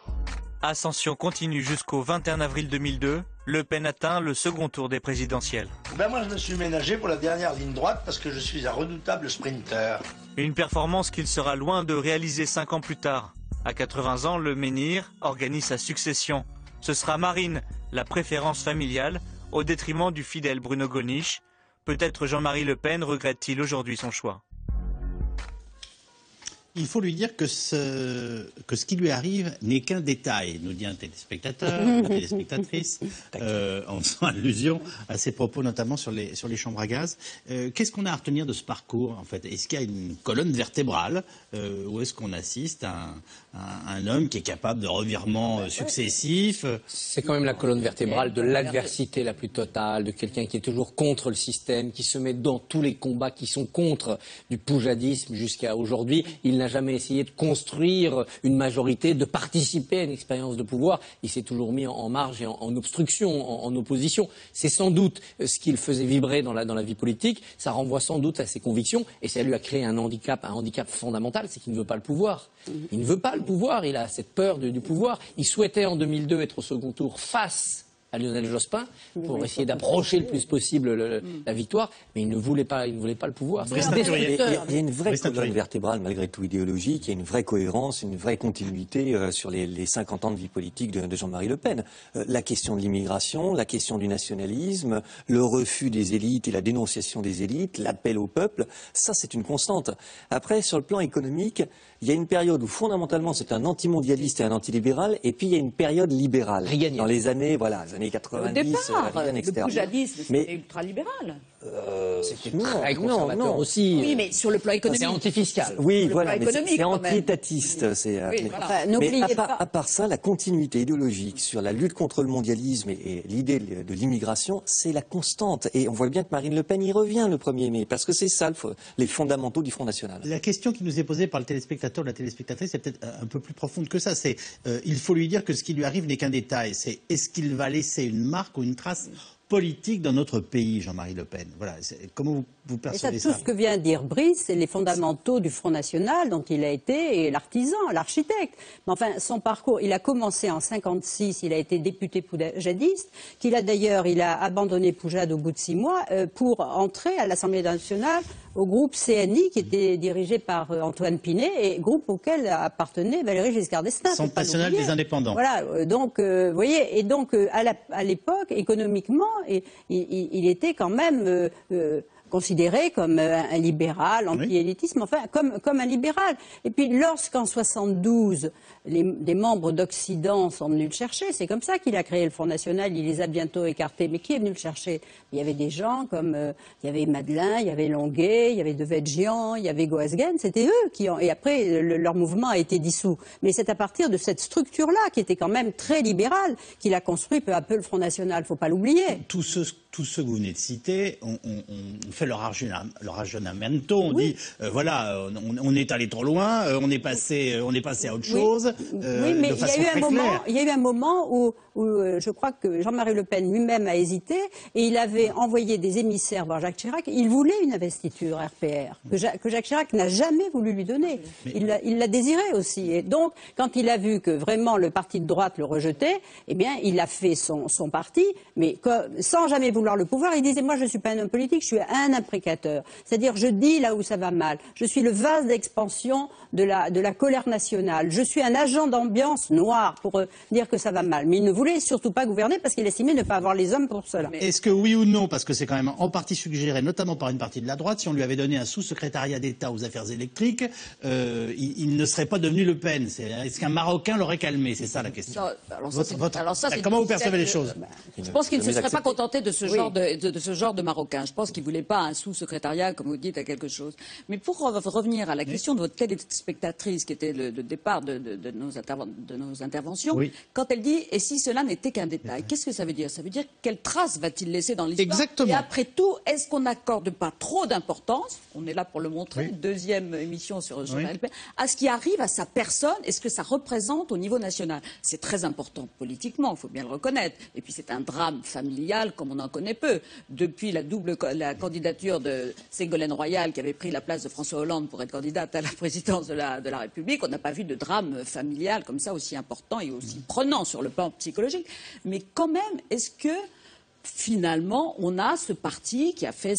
Ascension continue jusqu'au 21 avril 2002. Le Pen atteint le second tour des présidentielles. Moi, je me suis ménagé pour la dernière ligne droite parce que je suis un redoutable sprinter. Une performance qu'il sera loin de réaliser 5 ans plus tard. À 80 ans, le menhir organise sa succession. Ce sera Marine, la préférence familiale, au détriment du fidèle Bruno Gollnisch. Peut-être Jean-Marie Le Pen regrette-t-il aujourd'hui son choix. Il faut lui dire que ce qui lui arrive n'est qu'un détail, nous dit un téléspectateur, une téléspectatrice, en faisant allusion à ses propos notamment sur les chambres à gaz. Qu'est-ce qu'on a à retenir de ce parcours, en fait? Est-ce qu'il y a une colonne vertébrale ou est-ce qu'on assiste à un homme qui est capable de revirements successifs? C'est quand même la colonne vertébrale de l'adversité la plus totale, de quelqu'un qui est toujours contre le système, qui se met dans tous les combats qui sont contre du poujadisme jusqu'à aujourd'hui. Il n'a jamais essayé de construire une majorité, de participer à une expérience de pouvoir. Il s'est toujours mis en marge et en obstruction, en opposition. C'est sans doute ce qu'il faisait vibrer dans la vie politique. Ça renvoie sans doute à ses convictions et ça lui a créé un handicap fondamental, c'est qu'il ne veut pas le pouvoir. Il ne veut pas le pouvoir, il a cette peur du pouvoir. Il souhaitait en 2002 être au second tour face à Lionel Jospin pour essayer d'approcher le plus possible la victoire, mais il ne voulait pas le pouvoir. Il y a une vraie colonne vertébrale, malgré tout idéologique, il y a une vraie cohérence, une vraie continuité sur les 50 ans de vie politique de Jean-Marie Le Pen. La question de l'immigration, la question du nationalisme, le refus des élites et la dénonciation des élites, l'appel au peuple, ça c'est une constante. Après, sur le plan économique, il y a une période où fondamentalement c'est un antimondialiste et un antilibéral, et puis il y a une période libérale. Dans les années 90, au départ, Reagan, etc. le poujadisme, c'était ultra-libéral. C'était très conservateur aussi. Oui, mais sur le plan économique. C'est anti-fiscal. Oui, voilà, mais c'est anti-étatiste. Mais à part ça, la continuité idéologique sur la lutte contre le mondialisme et l'idée de l'immigration, c'est la constante. Et on voit bien que Marine Le Pen y revient le 1er mai, parce que c'est ça les fondamentaux du Front National. La question qui nous est posée par le téléspectateur ou la téléspectatrice, c'est peut-être un peu plus profonde que ça. C'est il faut lui dire que ce qui lui arrive n'est qu'un détail. C'est est-ce qu'il va laisser une marque ou une trace politique dans notre pays, Jean-Marie Le Pen. Voilà. Comment vous percevez ça? Tout ce que vient de dire Brice, c'est les fondamentaux du Front National dont il a été l'artisan, l'architecte. Mais enfin, son parcours, il a commencé en 56, il a été député poujadiste, il a abandonné Poujade au bout de 6 mois pour entrer à l'Assemblée nationale au groupe CNI qui était dirigé par Antoine Pinet et groupe auquel appartenait Valéry Giscard d'Estaing. Centre national des indépendants. Voilà, donc vous voyez, et donc à l'époque, économiquement, il était quand même considéré comme un libéral, anti-élitisme, enfin comme un libéral. Et puis lorsqu'en 72, des membres d'Occident sont venus le chercher, c'est comme ça qu'il a créé le Front National, il les a bientôt écartés. Mais qui est venu le chercher? Il y avait des gens comme, il y avait Madeleine, il y avait Longuet, il y avait Devedjian, il y avait Goasguen, c'était eux qui ont... Et après, leur mouvement a été dissous. Mais c'est à partir de cette structure-là, qui était quand même très libérale, qu'il a construit peu à peu le Front National, il ne faut pas l'oublier. Tous ceux que vous venez de citer ont fait leur rajonamento, on dit voilà, on est allé trop loin, on est passé à autre chose. Oui, mais il y a eu un moment où je crois que Jean-Marie Le Pen lui-même a hésité et il avait envoyé des émissaires voir Jacques Chirac. Il voulait une investiture RPR que Jacques Chirac n'a jamais voulu lui donner. Il l'a désiré aussi. Et donc, quand il a vu que vraiment le parti de droite le rejetait, eh bien, il a fait son parti, mais sans jamais vouloir le pouvoir. Il disait, moi, je ne suis pas un homme politique, je suis un imprécateur. C'est-à-dire, je dis là où ça va mal. Je suis le vase d'expansion de la colère nationale. Je suis un agent d'ambiance noir pour dire que ça va mal. Mais il ne voulait surtout pas gouverner parce qu'il estimait ne pas avoir les hommes pour cela. Est-ce que oui ou non, parce que c'est quand même en partie suggéré, notamment par une partie de la droite, si on lui avait donné un sous-secrétariat d'État aux affaires électriques, il ne serait pas devenu Le Pen. Est-ce qu'un Marocain l'aurait calmé? C'est ça la question. Comment vous percevez les choses? Je pense qu'il ne se serait pas contenté de ce genre de Marocain. Je pense qu'il ne voulait pas un sous-secrétariat, comme vous dites, à quelque chose. Mais pour revenir à la question de votre téléspectatrice, qui était le départ de nos interventions, quand elle dit « et si cela n'était qu'un détail », qu'est-ce que ça veut dire? Ça veut dire quelle trace va-t-il laisser dans l'histoire? Exactement. Et après tout, est-ce qu'on n'accorde pas trop d'importance, on est là pour le montrer, deuxième émission sur Jean-Marie Le Pen, à ce qui arrive à sa personne et ce que ça représente au niveau national? C'est très important politiquement, il faut bien le reconnaître. Et puis c'est un drame familial comme on en connaît peu. Depuis la candidature de Ségolène Royal, qui avait pris la place de François Hollande pour être candidate à la présidence de la République, on n'a pas vu de drame familial comme ça aussi important et aussi prenant sur le plan psychologique. Mais quand même, est-ce que finalement, on a ce parti qui a fait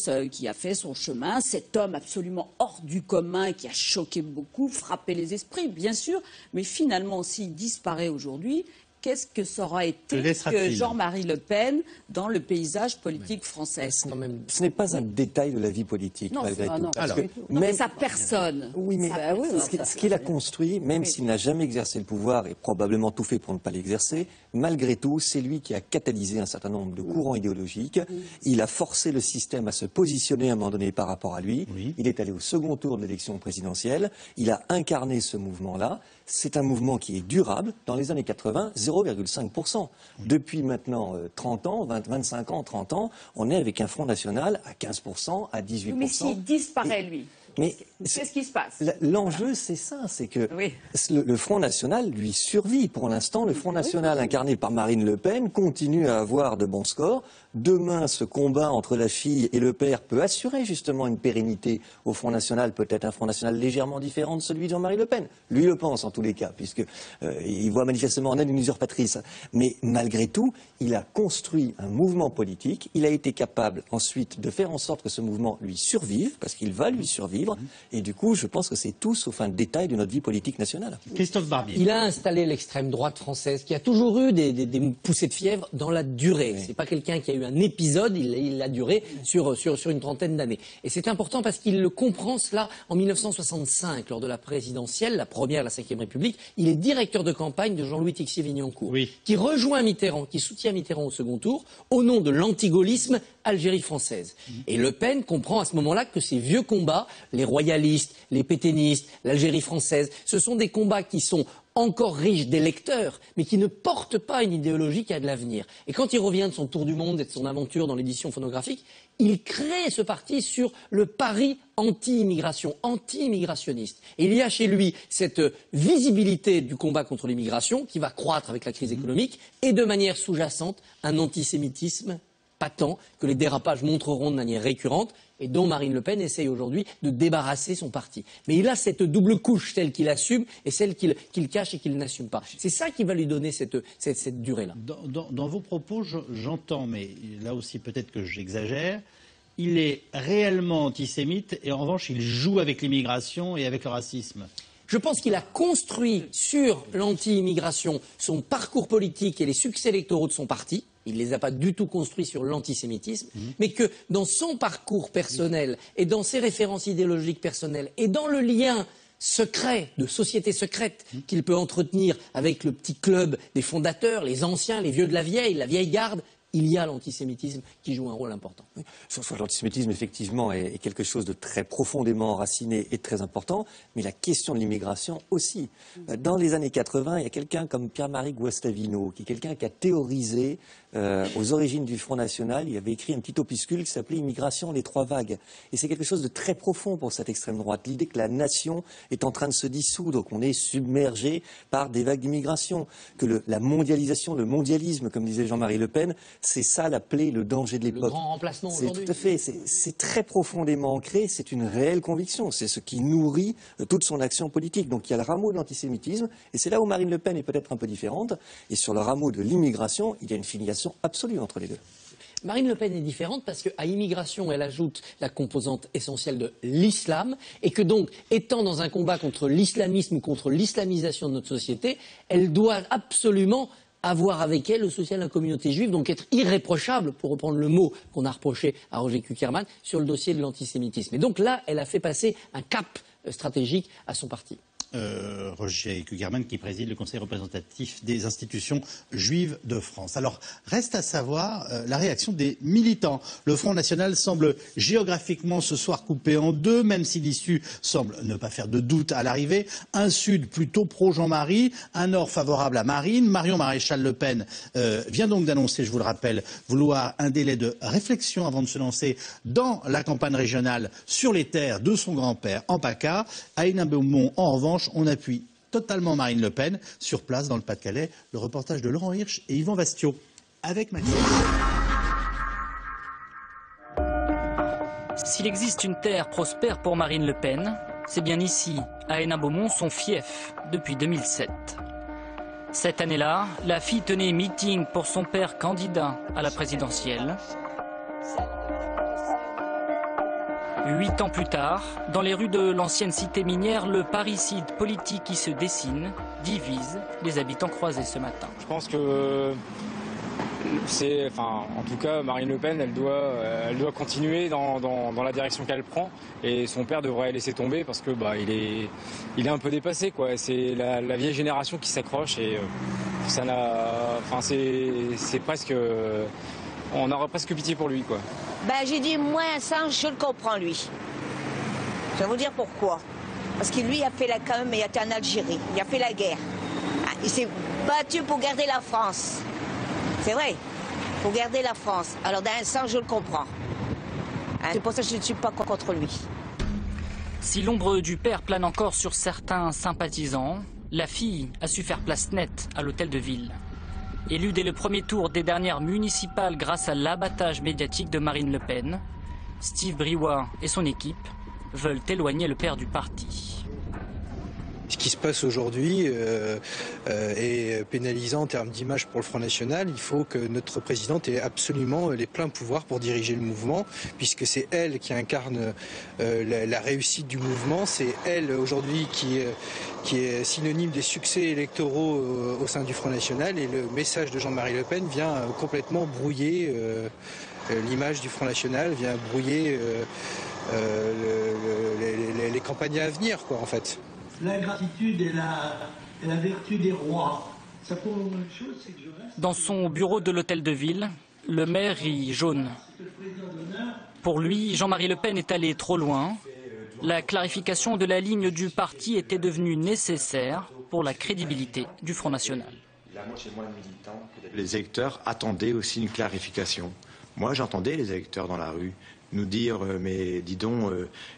son chemin, cet homme absolument hors du commun qui a choqué beaucoup, frappé les esprits, bien sûr, mais finalement, s'il disparaît aujourd'hui, qu'est-ce que ça aura été que Jean-Marie Le Pen dans le paysage politique français? Ce n'est pas un détail de la vie politique, malgré tout. Mais sa personne. Oui, mais ce qu'il a construit, même s'il n'a jamais exercé le pouvoir et probablement tout fait pour ne pas l'exercer, malgré tout, c'est lui qui a catalysé un certain nombre de courants idéologiques. Il a forcé le système à se positionner à un moment donné par rapport à lui. Il est allé au second tour de l'élection présidentielle. Il a incarné ce mouvement-là. C'est un mouvement qui est durable. Dans les années 80, 0,5%. Depuis maintenant 30 ans, 25 ans, 30 ans, on est avec un Front National à 15%, à 18%. Mais s'il disparaît, lui. Mais qu'est-ce qui se passe? L'enjeu, c'est ça, c'est que le Front National, lui, survit. Pour l'instant, le Front National, incarné par Marine Le Pen, continue à avoir de bons scores. Demain, ce combat entre la fille et le père peut assurer justement une pérennité au Front National, peut-être un Front National légèrement différent de celui de Jean-Marie Le Pen. Lui le pense en tous les cas, puisqu'il voit manifestement en elle une usurpatrice. Mais malgré tout, il a construit un mouvement politique. Il a été capable ensuite de faire en sorte que ce mouvement lui survive, parce qu'il va lui survivre. Et du coup, je pense que c'est tout sauf un détail de notre vie politique nationale. Christophe Barbier. Il a installé l'extrême droite française, qui a toujours eu des poussées de fièvre dans la durée. C'est pas quelqu'un qui a eu un épisode, il a duré sur une trentaine d'années. Et c'est important parce qu'il le comprend cela en 1965, lors de la présidentielle, la première, la 5e République. Il est directeur de campagne de Jean-Louis Tixier-Vignancourt, qui rejoint Mitterrand, qui soutient Mitterrand au second tour, au nom de l'antigaullisme Algérie française. Et Le Pen comprend à ce moment-là que ces vieux combats, les royalistes, les pétainistes, l'Algérie française, ce sont des combats qui sont encore riche d'électeurs, mais qui ne porte pas une idéologie qui a de l'avenir. Et quand il revient de son tour du monde et de son aventure dans l'édition phonographique, il crée ce parti sur le pari anti-immigration, anti-immigrationniste. Et il y a chez lui cette visibilité du combat contre l'immigration qui va croître avec la crise économique et de manière sous-jacente un antisémitisme patent que les dérapages montreront de manière récurrente et dont Marine Le Pen essaye aujourd'hui de débarrasser son parti. Mais il a cette double couche, celle qu'il assume et celle qu'il cache et qu'il n'assume pas. C'est ça qui va lui donner cette durée-là. Dans vos propos, j'entends, mais là aussi peut-être que j'exagère, il est réellement antisémite et en revanche il joue avec l'immigration et avec le racisme. Je pense qu'il a construit sur l'anti-immigration son parcours politique et les succès électoraux de son parti. Il ne les a pas du tout construits sur l'antisémitisme, mais que dans son parcours personnel et dans ses références idéologiques personnelles et dans le lien secret, de société secrète qu'il peut entretenir avec le petit club des fondateurs, les anciens, les vieux de la vieille garde, il y a l'antisémitisme qui joue un rôle important. L'antisémitisme, effectivement, est quelque chose de très profondément enraciné et de très important, mais la question de l'immigration aussi. Dans les années 80, il y a quelqu'un comme Pierre-Marie Guastavino, qui est quelqu'un qui a théorisé aux origines du Front National. Il avait écrit un petit opuscule qui s'appelait « Immigration, les trois vagues ». Et c'est quelque chose de très profond pour cette extrême droite. L'idée que la nation est en train de se dissoudre, qu'on est submergé par des vagues d'immigration, que la mondialisation, le mondialisme, comme disait Jean-Marie Le Pen, c'est ça la plaie, le danger de l'époque. Le grand remplacement aujourd'hui. Tout à fait. C'est très profondément ancré. C'est une réelle conviction. C'est ce qui nourrit toute son action politique. Donc il y a le rameau de l'antisémitisme, et c'est là où Marine Le Pen est peut-être un peu différente. Et sur le rameau de l'immigration, il y a une filiation absolue entre les deux. Marine Le Pen est différente parce qu'à immigration, elle ajoute la composante essentielle de l'islam et que donc, étant dans un combat contre l'islamisme ou contre l'islamisation de notre société, elle doit absolument avoir avec elle le soutien de la communauté juive, donc être irréprochable, pour reprendre le mot qu'on a reproché à Roger Kuckerman, sur le dossier de l'antisémitisme. Et donc là, elle a fait passer un cap stratégique à son parti. Roger Kuckerman, qui préside le Conseil représentatif des institutions juives de France. Alors, reste à savoir la réaction des militants. Le Front National semble géographiquement ce soir coupé en deux, même si l'issue semble ne pas faire de doute à l'arrivée. Un sud plutôt pro-Jean-Marie, un nord favorable à Marine. Marion Maréchal Le Pen vient donc d'annoncer, je vous le rappelle, vouloir un délai de réflexion avant de se lancer dans la campagne régionale sur les terres de son grand-père en PACA. À Hénin-Beaumont, en revanche, on appuie totalement Marine Le Pen. Sur place, dans le Pas-de-Calais, le reportage de Laurent Hirsch et Yvan Vastio avec Mathieu. S'il existe une terre prospère pour Marine Le Pen, c'est bien ici, à Hénin-Beaumont, son fief, depuis 2007. Cette année-là, la fille tenait meeting pour son père candidat à la présidentielle. 8 ans plus tard, dans les rues de l'ancienne cité minière, le parricide politique qui se dessine divise les habitants croisés ce matin. Je pense que en tout cas, Marine Le Pen, elle doit continuer dans la direction qu'elle prend, et son père devrait laisser tomber parce que il est un peu dépassé, quoi. C'est la vieille génération qui s'accroche et ça n'a, c'est presque, on aura presque pitié pour lui, quoi. J'ai dit, moi, un singe, je le comprends, lui. Je vais vous dire pourquoi. Parce que lui a fait quand même, il a été en Algérie, il a fait la guerre. Il s'est battu pour garder la France. C'est vrai, pour garder la France. Alors, d'un sens, je le comprends. C'est pour ça que je ne suis pas contre lui. Si l'ombre du père plane encore sur certains sympathisants, la fille a su faire place nette à l'hôtel de ville. Élue dès le premier tour des dernières municipales grâce à l'abattage médiatique de Marine Le Pen, Steve Briouat et son équipe veulent éloigner le père du parti. Ce qui se passe aujourd'hui est pénalisant en termes d'image pour le Front National. Il faut que notre présidente ait absolument les pleins pouvoirs pour diriger le mouvement, puisque c'est elle qui incarne la réussite du mouvement. C'est elle aujourd'hui qui est synonyme des succès électoraux au sein du Front National. Et le message de Jean-Marie Le Pen vient complètement brouiller l'image du Front National, vient brouiller les campagnes à venir, quoi, en fait. L'ingratitude est la vertu des rois. Ça prouve une chose, c'est que je reste... Dans son bureau de l'hôtel de ville, le maire rit jaune. Pour lui, Jean-Marie Le Pen est allé trop loin. La clarification de la ligne du parti était devenue nécessaire pour la crédibilité du Front National. Les électeurs attendaient aussi une clarification. Moi, j'entendais les électeurs dans la rue nous dire « mais dis donc,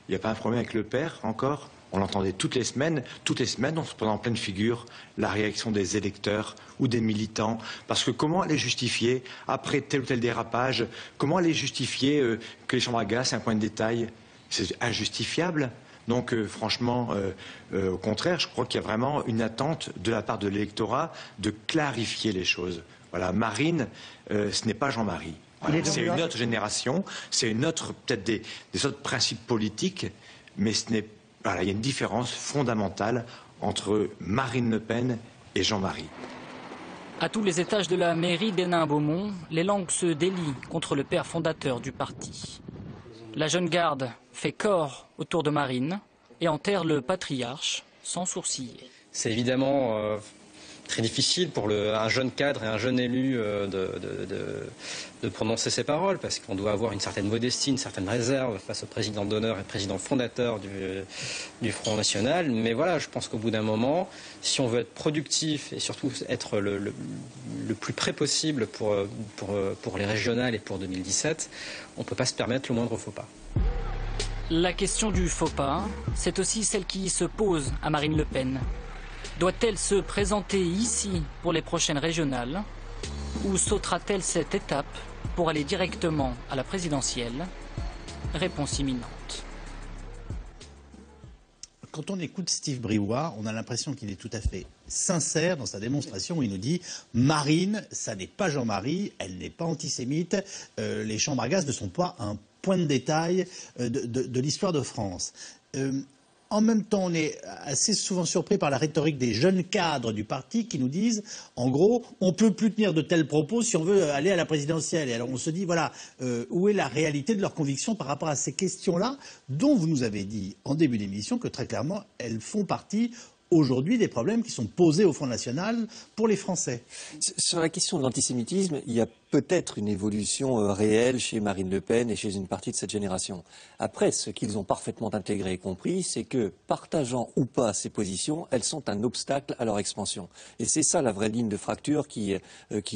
il n'y a pas un problème avec le père encore ?» On l'entendait toutes les semaines, on se prenait en pleine figure la réaction des électeurs ou des militants. Parce que comment aller justifier, après tel ou tel dérapage, comment aller justifier que les chambres à gaz, c'est un point de détail? C'est injustifiable. Donc franchement, au contraire, je crois qu'il y a vraiment une attente de la part de l'électorat de clarifier les choses. Voilà, Marine, ce n'est pas Jean-Marie. Voilà, c'est une autre génération, c'est une autre, peut-être des autres principes politiques, mais ce n'est voilà, il y a une différence fondamentale entre Marine Le Pen et Jean-Marie. À tous les étages de la mairie d'Hénin-Beaumont, les langues se délient contre le père fondateur du parti. La jeune garde fait corps autour de Marine et enterre le patriarche sans sourciller. C'est évidemment très difficile pour un jeune cadre et un jeune élu de prononcer ces paroles, parce qu'on doit avoir une certaine modestie, une certaine réserve face au président d'honneur et président fondateur du Front National. Mais voilà, je pense qu'au bout d'un moment, si on veut être productif et surtout être le plus près possible pour les régionales et pour 2017, on ne peut pas se permettre le moindre faux pas. La question du faux pas, c'est aussi celle qui se pose à Marine Le Pen. Doit-elle se présenter ici pour les prochaines régionales ou sautera-t-elle cette étape pour aller directement à la présidentielle? Réponse imminente. Quand on écoute Steve Briouat, on a l'impression qu'il est tout à fait sincère dans sa démonstration où il nous dit « Marine, ça n'est pas Jean-Marie, elle n'est pas antisémite, les chambres à gaz ne sont pas un point de détail de l'histoire de France ». En même temps, on est assez souvent surpris par la rhétorique des jeunes cadres du parti qui nous disent, en gros, on ne peut plus tenir de tels propos si on veut aller à la présidentielle. Et alors on se dit, voilà, où est la réalité de leurs convictions par rapport à ces questions-là, dont vous nous avez dit en début d'émission que très clairement, elles font partie aujourd'hui des problèmes qui sont posés au Front National pour les Français. Sur la question de l'antisémitisme, il y a peut-être une évolution réelle chez Marine Le Pen et chez une partie de cette génération. Après, ce qu'ils ont parfaitement intégré et compris, c'est que, partageant ou pas ces positions, elles sont un obstacle à leur expansion. Et c'est ça la vraie ligne de fracture qui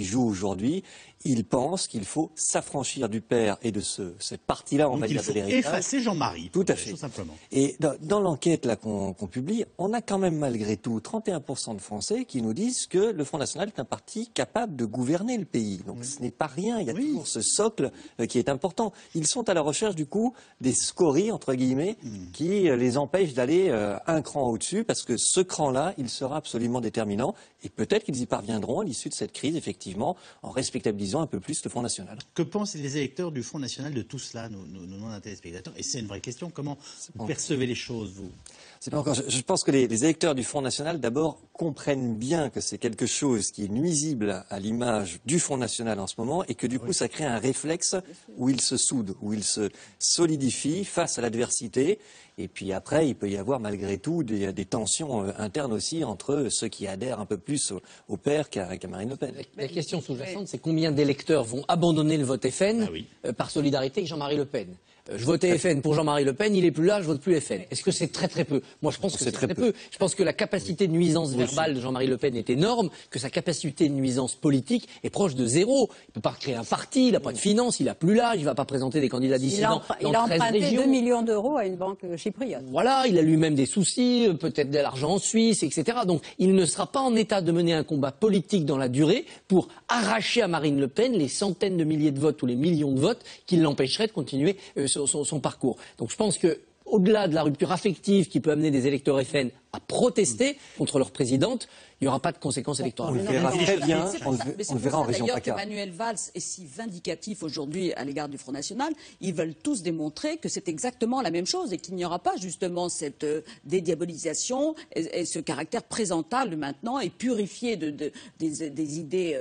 joue aujourd'hui. Ils pensent qu'il faut s'affranchir du père et de cette partie-là, on va dire, de l'héritage. Il faut effacer Jean-Marie. Tout à fait. Tout simplement. Et dans l'enquête là qu'on publie, on a quand même malgré tout 31% de Français qui nous disent que le Front National est un parti capable de gouverner le pays. Donc ce n'est pas rien, il y a toujours ce socle qui est important. Ils sont à la recherche du coup des scories, entre guillemets, qui les empêchent d'aller un cran au-dessus, parce que ce cran-là, il sera absolument déterminant. Et peut-être qu'ils y parviendront à l'issue de cette crise, effectivement, en respectabilisant un peu plus le Front National. Que pensent les électeurs du Front National de tout cela, nous demandent un téléspectateur? Et c'est une vraie question. Comment vous percevez les choses, vous? C'est pas encore. Je pense que les électeurs du Front National, d'abord, comprennent bien que c'est quelque chose qui est nuisible à l'image du Front National en ce moment, et que du coup, ça crée un réflexe où ils se soudent, où ils se solidifient face à l'adversité. Et puis après, il peut y avoir malgré tout des tensions internes aussi entre ceux qui adhèrent un peu plus au père qu'à Marine Le Pen. La question sous-jacente, c'est combien d'électeurs vont abandonner le vote FN par solidarité avec Jean-Marie Le Pen? Je votais FN pour Jean-Marie Le Pen, il est plus là, je vote plus FN. Est-ce que c'est très très peu? Moi, je pense que c'est très peu. Je pense que la capacité de nuisance verbale de Jean-Marie Le Pen est énorme, que sa capacité de nuisance politique est proche de zéro. Il peut pas créer un parti, il n'a pas de finances, il a plus l'âge, il va pas présenter des candidats dissidents Il a emprunté 2 millions d'euros à une banque chypriote. Voilà, il a lui-même des soucis, peut-être de l'argent en Suisse, etc. Donc, il ne sera pas en état de mener un combat politique dans la durée pour arracher à Marine Le Pen les centaines de milliers de votes ou les millions de votes qui l'empêcheraient de continuer son parcours. Donc je pense que, au-delà de la rupture affective qui peut amener des électeurs FN à protester contre leur présidente, il n'y aura pas de conséquences électorales. On le verra très bien, on le verra en région PACA. Emmanuel Valls est si vindicatif aujourd'hui à l'égard du Front National. Ils veulent tous démontrer que c'est exactement la même chose et qu'il n'y aura pas justement cette dédiabolisation et ce caractère présentable maintenant et purifié des idées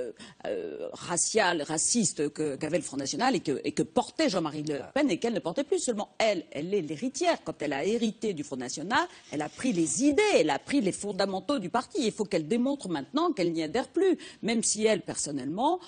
raciales, racistes qu'avait le Front National et que portait Jean-Marie Le Pen et qu'elle ne portait plus. Seulement elle est l'héritière. Quand elle a hérité du Front National, elle a pris les idées, elle a pris les fondamentaux du parti. Il faut qu'elle démontre maintenant qu'elle n'y adhère plus, même si elle, personnellement,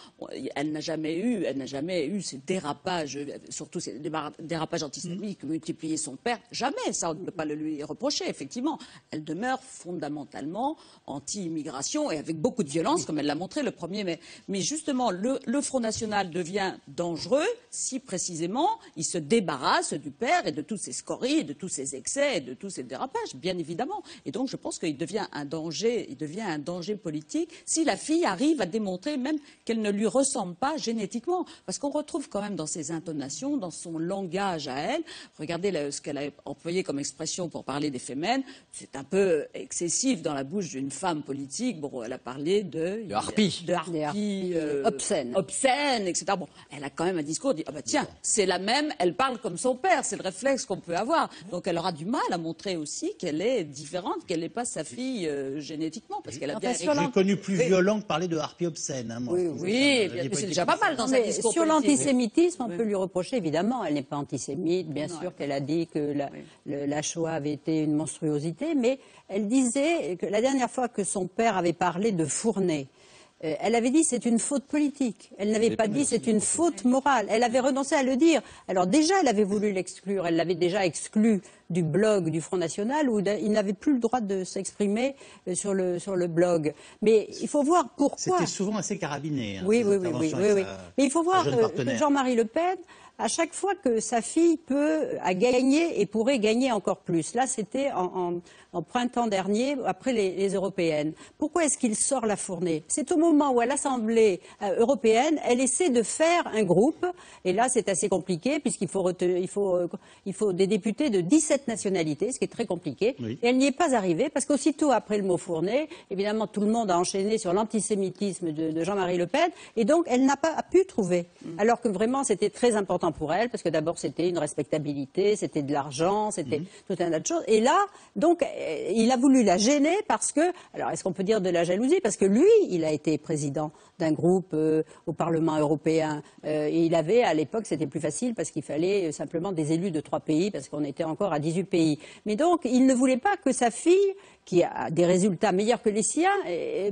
elle n'a jamais eu ces dérapages, surtout ces dérapages antisémites que multipliait son père. Jamais, ça on ne peut pas le lui reprocher, effectivement. Elle demeure fondamentalement anti-immigration et avec beaucoup de violence, comme elle l'a montré le 1er mai. Mais justement, le Front National devient dangereux si précisément il se débarrasse du père et de toutes ses scories, de tous ses excès et de tous ses dérapages, bien évidemment. Et donc je pense qu'il devient un danger, un danger politique si la fille arrive à démontrer même qu'elle ne lui ressemble pas génétiquement. Parce qu'on retrouve quand même dans ses intonations, dans son langage à elle, regardez ce qu'elle a employé comme expression pour parler des Femen, c'est un peu excessif dans la bouche d'une femme politique. Bon, elle a parlé de harpie, obscène, etc. Bon, elle a quand même un discours, dit, ah bah tiens, c'est la même, elle parle comme son père, c'est le réflexe qu'on peut avoir. Donc elle aura du mal à montrer aussi qu'elle est différente, qu'elle n'est pas sa fille génétiquement. Parce qu'elle a bien J'ai connu plus violent que parler de harpie obscène. Hein, moi. Oui, c'est déjà pas mal dans sa discours. Sur l'antisémitisme, on peut lui reprocher, évidemment, elle n'est pas antisémite, bien sûr qu'elle a dit que la Shoah avait été une monstruosité, mais elle disait que la dernière fois que son père avait parlé de Fournet, elle avait dit c'est une faute politique. Elle n'avait pas dit c'est une faute morale. Elle avait renoncé à le dire. Alors déjà, elle avait voulu l'exclure. Elle l'avait déjà exclu du blog du Front National où il n'avait plus le droit de s'exprimer sur le blog. Mais il faut voir pourquoi. C'était souvent assez carabiné. Hein, oui. Mais il faut voir que Jean-Marie Le Pen, à chaque fois que sa fille a gagné et pourrait gagner encore plus. Là, c'était en printemps dernier, après les européennes. Pourquoi est-ce qu'il sort la Fournet? C'est au moment où, à l'Assemblée européenne, elle essaie de faire un groupe. Et là, c'est assez compliqué, puisqu'il faut des députés de 17 nationalités, ce qui est très compliqué. Oui. Et elle n'y est pas arrivée, parce qu'aussitôt après le mot Fournet, évidemment, tout le monde a enchaîné sur l'antisémitisme de Jean-Marie Le Pen. Et donc, elle n'a pas pu trouver. Alors que vraiment, c'était très important pour elle, parce que d'abord, c'était une respectabilité, c'était de l'argent, c'était tout un tas de choses. Et là, donc, il a voulu la gêner parce que, alors est-ce qu'on peut dire de la jalousie? Parce que lui, il a été président d'un groupe au Parlement européen. Et il avait, à l'époque, c'était plus facile parce qu'il fallait simplement des élus de 3 pays, parce qu'on était encore à 18 pays. Mais donc, il ne voulait pas que sa fille, qui a des résultats meilleurs que les siens,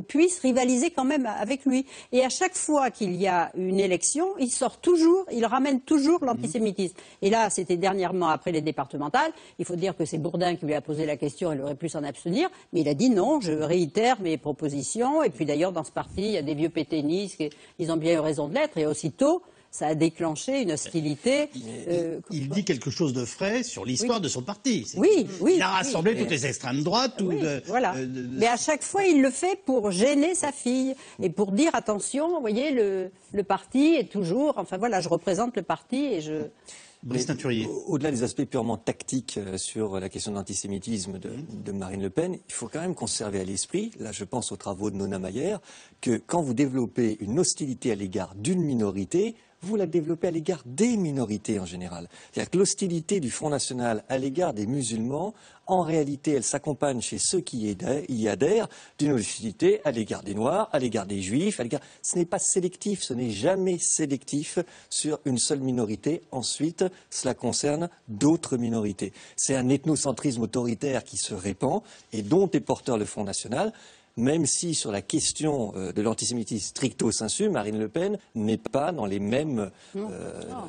puisse rivaliser quand même avec lui. Et à chaque fois qu'il y a une élection, il ramène toujours l'antisémitisme. Et là, c'était dernièrement après les départementales. Il faut dire que c'est Bourdin qui lui a posé la question, il aurait pu s'en abstenir. Mais il a dit non, je réitère mes propositions. Et puis d'ailleurs, dans ce parti, il y a des vieux pétainistes, ils ont bien eu raison de l'être. Et aussitôt, ça a déclenché une hostilité. Il dit quelque chose de frais sur l'histoire de son parti. Oui. Il a rassemblé toutes les extrêmes droites. Voilà. Mais à chaque fois, il le fait pour gêner sa fille et pour dire attention, vous voyez, le parti est toujours. Enfin voilà, je représente le parti et je. Au-delà des aspects purement tactiques sur la question de l'antisémitisme de Marine Le Pen, il faut quand même conserver à l'esprit, là je pense aux travaux de Nona Mayer, que quand vous développez une hostilité à l'égard d'une minorité, vous la développez à l'égard des minorités en général. C'est-à-dire que l'hostilité du Front National à l'égard des musulmans, en réalité, elle s'accompagne chez ceux qui y adhèrent d'une hostilité à l'égard des Noirs, à l'égard des Juifs, Ce n'est pas sélectif, ce n'est jamais sélectif sur une seule minorité. Ensuite, cela concerne d'autres minorités. C'est un ethnocentrisme autoritaire qui se répand et dont est porteur le Front National. même si sur la question de l'antisémitisme stricto sensu, Marine Le Pen n'est pas dans les mêmes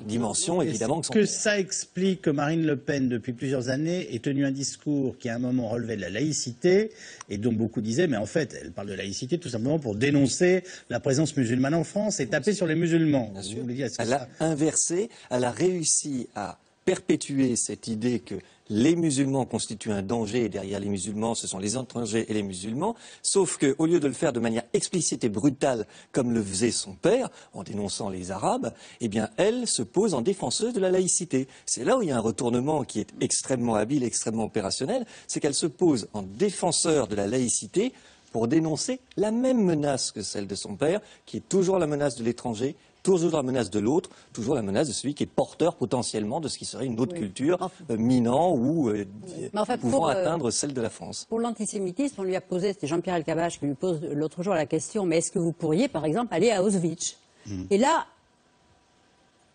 dimensions, évidemment. Est-ce que ça explique que Marine Le Pen, depuis plusieurs années, ait tenu un discours qui, à un moment, relevait de la laïcité, et dont beaucoup disaient, mais en fait, elle parle de laïcité tout simplement pour dénoncer la présence musulmane en France et taper sur les musulmans. Vous voulez dire, elle a inversé, elle a réussi à perpétuer cette idée que les musulmans constituent un danger et derrière les musulmans, ce sont les étrangers et les musulmans, sauf qu'au lieu de le faire de manière explicite et brutale, comme le faisait son père, en dénonçant les Arabes, eh bien, elle se pose en défenseuse de la laïcité. C'est là où il y a un retournement qui est extrêmement habile, extrêmement opérationnel, c'est qu'elle se pose en défenseur de la laïcité pour dénoncer la même menace que celle de son père, qui est toujours la menace de l'étranger, toujours la menace de l'autre, toujours la menace de celui qui est porteur potentiellement de ce qui serait une autre culture minant ou pouvant atteindre celle de la France. Pour l'antisémitisme, on lui a posé, c'était Jean-Pierre Elkabbach qui lui pose l'autre jour la question, mais est-ce que vous pourriez par exemple aller à Auschwitz? Et là,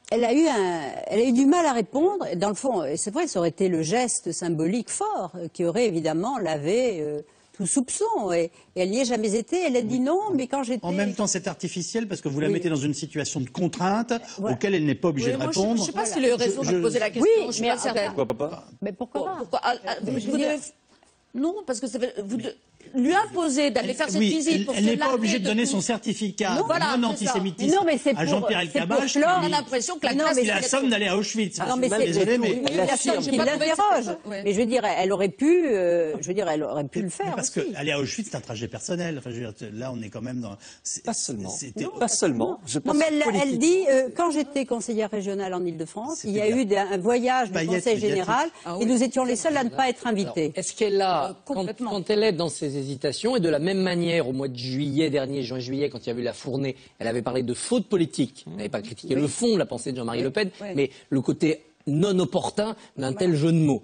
elle a eu du mal à répondre. Et dans le fond, c'est vrai, ça aurait été le geste symbolique fort qui aurait évidemment lavé tout soupçon, et elle n'y est jamais été. Elle a dit non, mais quand j'étais... En même temps, c'est artificiel parce que vous la mettez dans une situation de contrainte auquel elle n'est pas obligée de répondre. Je ne sais pas s'il a eu raison de poser la question. Oui, mais pourquoi pas? Mais pourquoi Non, parce que vous lui imposer d'aller faire cette visite pour elle n'est pas obligée de donner son certificat de non-antisémitisme à Jean-Pierre Elkabbach. On a l'impression que il a la somme d'aller à Auschwitz. Désolé, mais il l'interroge. Mais je veux dire, elle aurait pu le faire. Parce qu'aller à Auschwitz, c'est un trajet personnel. Enfin, je veux dire, là, on est quand même dans. Pas seulement. Pas seulement. Non, mais elle dit, quand j'étais conseillère régionale en Ile-de-France, il y a eu un voyage du Conseil général et nous étions les seuls à ne pas être invités. Est-ce qu'elle a, quand elle est dans ses hésitations, et de la même manière, au mois de juillet dernier, juin-juillet, quand il y a eu la Fournée, elle avait parlé de faute politique. Elle n'avait pas critiqué le fond, la pensée de Jean-Marie Le Pen, mais le côté non opportun d'un tel jeu de mots.